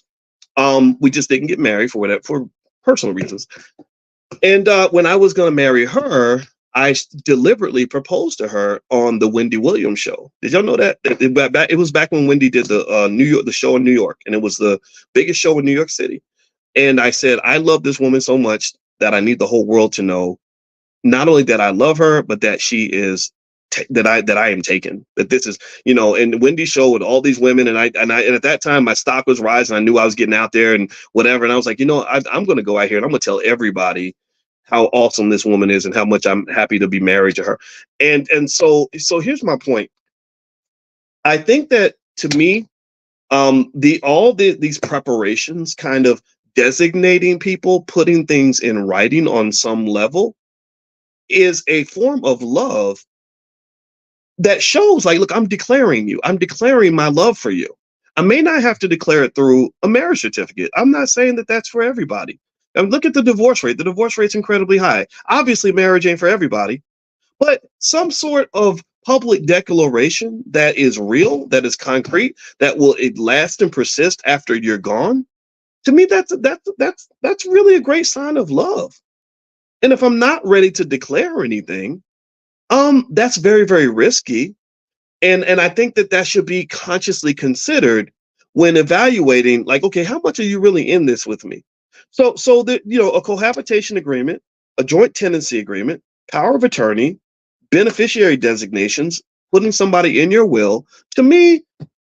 We just didn't get married for personal reasons. And when I was going to marry her, I deliberately proposed to her on the Wendy Williams show. Did y'all know that? It was back when Wendy did the show in New York, and it was the biggest show in New York City. And I said, I love this woman so much that I need the whole world to know, not only that I love her, but that she is that I am taken. That this is, and Wendy's show with all these women, and at that time my stock was rising. I knew I was getting out there and whatever, and I was like, I'm going to go out here and I'm going to tell everybody how awesome this woman is and how much I'm happy to be married to her. And so here's my point. I think that to me, these preparations, kind of designating people, putting things in writing on some level, is a form of love that shows, like, look, I'm declaring my love for you. I may not have to declare it through a marriage certificate. I'm not saying that that's for everybody. And look at the divorce rate. The divorce rate's incredibly high. Obviously, marriage ain't for everybody, but some sort of public declaration that is real, that is concrete, that will last and persist after you're gone. To me, that's really a great sign of love. And if I'm not ready to declare anything, that's very, very risky. And I think that should be consciously considered when evaluating, like, okay, how much are you really in this with me? So that, a cohabitation agreement, a joint tenancy agreement, power of attorney, beneficiary designations, putting somebody in your will, to me,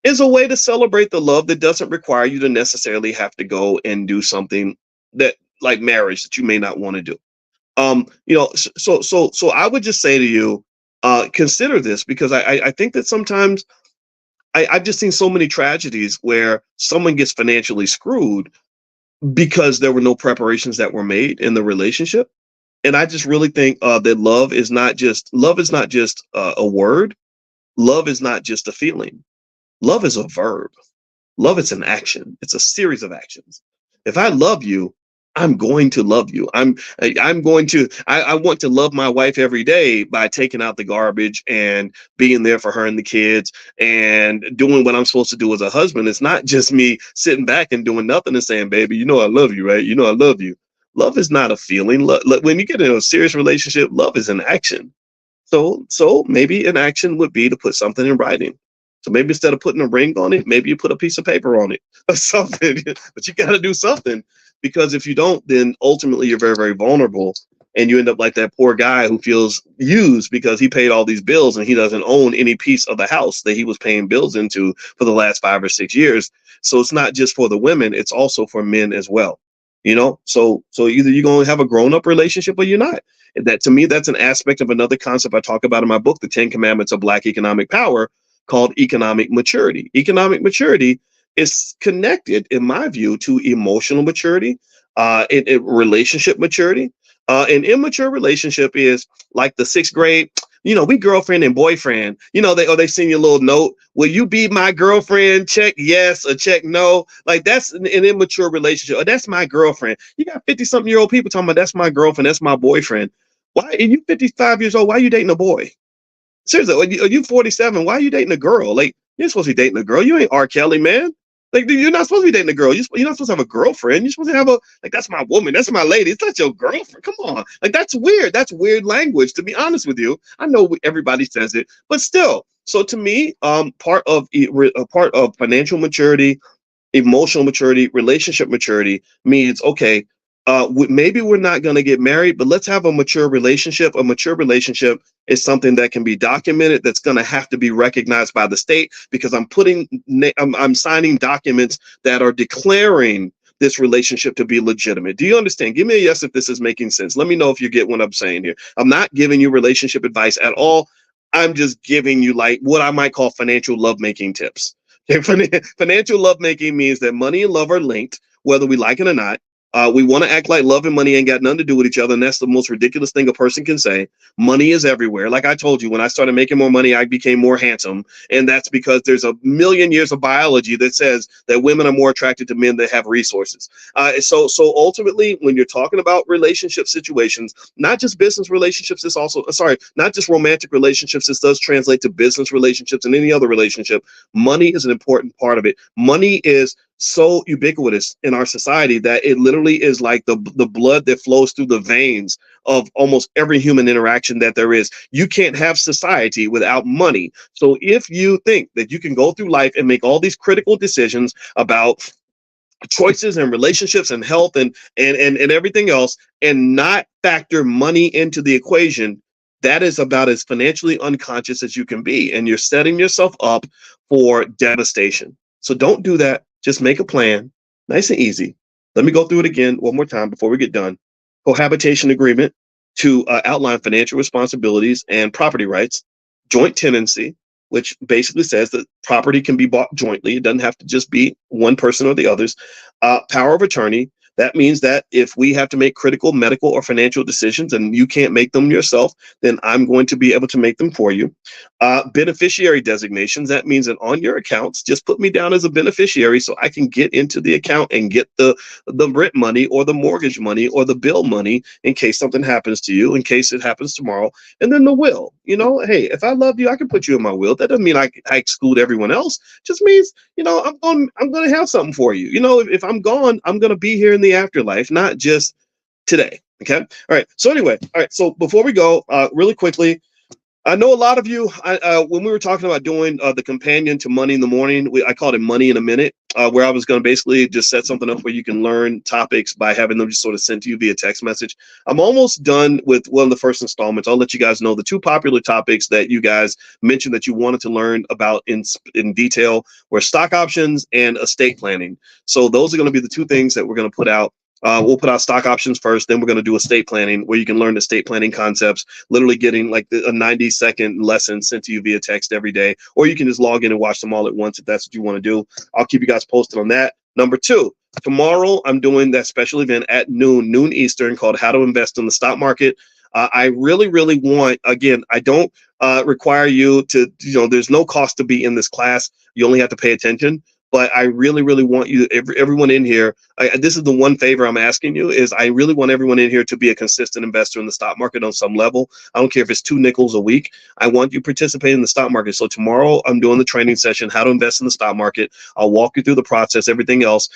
is a way to celebrate the love that doesn't require you to necessarily have to go and do something that, like marriage, that you may not want to do. So I would just say to you, consider this, because I think that sometimes I've just seen so many tragedies where someone gets financially screwed because there were no preparations that were made in the relationship. And I just really think that love is not just a word. Love is not just a feeling. Love is a verb. Love is an action. It's a series of actions. If I love you, I'm going to love you. I want to love my wife every day by taking out the garbage and being there for her and the kids and doing what I'm supposed to do as a husband. It's not just me sitting back and doing nothing and saying, baby, I love you, right? I love you. Love is not a feeling. When you get in a serious relationship, love is an action. So maybe an action would be to put something in writing. So maybe instead of putting a ring on it, maybe you put a piece of paper on it or something. But you got to do something, because if you don't, then ultimately you're very, very vulnerable and you end up like that poor guy who feels used because he paid all these bills and he doesn't own any piece of the house that he was paying bills into for the last 5 or 6 years. So it's not just for the women, it's also for men as well. So either you're going to have a grown-up relationship or you're not. And that, to me, that's an aspect of another concept I talk about in my book, The 10 Commandments of Black Economic Power, called economic maturity. Economic maturity is connected, in my view, to emotional maturity, relationship maturity. An immature relationship is like the sixth grade. We girlfriend and boyfriend. They send you a little note. Will you be my girlfriend? Check yes or check no. Like, that's an immature relationship. Or that's my girlfriend. You got 50-something-year-old people talking about that's my girlfriend, that's my boyfriend. Why are you 55 years old? Why are you dating a boy? Seriously, are you 47? Why are you dating a girl? Like, you're supposed to be dating a girl. You ain't R. Kelly, man. Like, you're not supposed to be dating a girl. You're not supposed to have a girlfriend. You're supposed to have that's my woman. That's my lady. It's not your girlfriend. Come on. Like, that's weird. That's weird language, to be honest with you. I know everybody says it, but still. So to me, part of financial maturity, emotional maturity, relationship maturity means, okay, maybe we're not going to get married, but let's have a mature relationship. A mature relationship is something that can be documented, that's going to have to be recognized by the state, because I'm signing documents that are declaring this relationship to be legitimate. Do you understand? Give me a yes if this is making sense. Let me know if you get what I'm saying here. I'm not giving you relationship advice at all. I'm just giving you like what I might call financial lovemaking tips. Financial lovemaking means that money and love are linked, whether we like it or not. We want to act like love and money ain't got nothing to do with each other, and that's the most ridiculous thing a person can say. Money is everywhere. Like I told you, when I started making more money, I became more handsome, and that's because there's a million years of biology that says that women are more attracted to men that have resources. So ultimately, when you're talking about relationship situations, not just business relationships, not just romantic relationships, this does translate to business relationships and any other relationship. Money is an important part of it. Money is so ubiquitous in our society that it literally is like the blood that flows through the veins of almost every human interaction that there is. You can't have society without money. So if you think that you can go through life and make all these critical decisions about choices and relationships and health and everything else and not factor money into the equation, that is about as financially unconscious as you can be, and you're setting yourself up for devastation. So don't do that. Just make a plan, nice and easy. Let me go through it again one more time before we get done. Cohabitation agreement to outline financial responsibilities and property rights. Joint tenancy, which basically says that property can be bought jointly. It doesn't have to just be one person or the others. Power of attorney. That means that if we have to make critical medical or financial decisions and you can't make them yourself, then I'm going to be able to make them for you. Beneficiary designations. That means that on your accounts, just put me down as a beneficiary so I can get into the account and get the rent money or the mortgage money or the bill money in case something happens to you, in case it happens tomorrow. And then the will. Hey, if I love you, I can put you in my will. That doesn't mean I exclude everyone else. Just means, I'm going to have something for you. If I'm gone, I'm going to be here in the afterlife, not just today. Okay. All right. So anyway, all right. So before we go, really quickly, I know a lot of you, when we were talking about doing the companion to Money in the Morning, I called it Money in a Minute, where I was going to basically just set something up where you can learn topics by having them just sort of sent to you via text message. I'm almost done with one of the first installments. I'll let you guys know the two popular topics that you guys mentioned that you wanted to learn about in detail were stock options and estate planning. So those are going to be the two things that we're going to put out. We'll put out stock options first, then we're going to do estate planning, where you can learn estate planning concepts, literally getting like a 90-second lesson sent to you via text every day, or you can just log in and watch them all at once if that's what you want to do. I'll keep you guys posted on that. Number two, tomorrow I'm doing that special event at noon Eastern, called How to Invest in the Stock Market. I really, really want, again, I don't require you to, there's no cost to be in this class. You only have to pay attention. But I really, really want you, everyone in here, this is the one favor I'm asking you, is I really want everyone in here to be a consistent investor in the stock market on some level. I don't care if it's 2 nickels a week. I want you to participate in the stock market. So tomorrow I'm doing the training session, How to Invest in the Stock Market. I'll walk you through the process, everything else.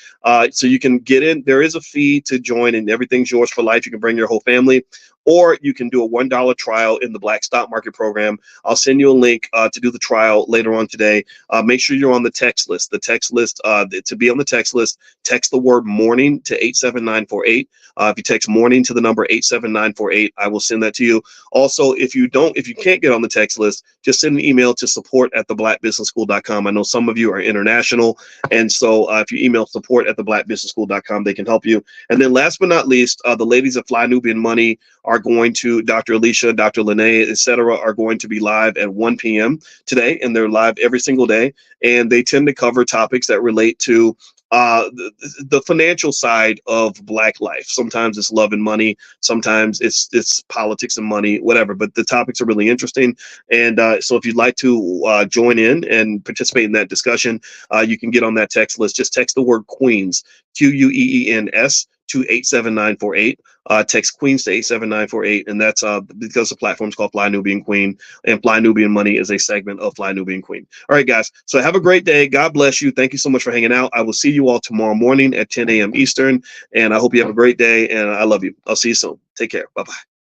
So you can get in. There is a fee to join, and everything's yours for life. You can bring your whole family. or you can do a $1 trial in the Black Stock Market program. I'll send you a link to do the trial later on today. Make sure you're on the text list. The text list, to be on the text list, text the word morning to 87948. If you text morning to the number 87948, I will send that to you. Also, if you can't get on the text list, just send an email to support@theblackbusinessschool.com. I know some of you are international, and so if you email support@theblackbusinessschool.com, they can help you. And then last but not least, the ladies at Fly Nubian Money are going to, Dr. Alicia, Dr. Lene, etc., are going to be live at 1 p.m. today, and they're live every single day. And they tend to cover topics that relate to the financial side of Black life. Sometimes it's love and money, sometimes it's politics and money, whatever. But the topics are really interesting, and so if you'd like to join in and participate in that discussion, you can get on that text list. Just text the word Queens, QUEENS, to 87948. Text Queens to 87948, and that's because the platform's called Fly Nubian Queen, and Fly Nubian Money is a segment of Fly Nubian Queen. All right, guys. So have a great day. God bless you. Thank you so much for hanging out. I will see you all tomorrow morning at 10 a.m. Eastern, and I hope you have a great day. And I love you. I'll see you soon. Take care. Bye bye.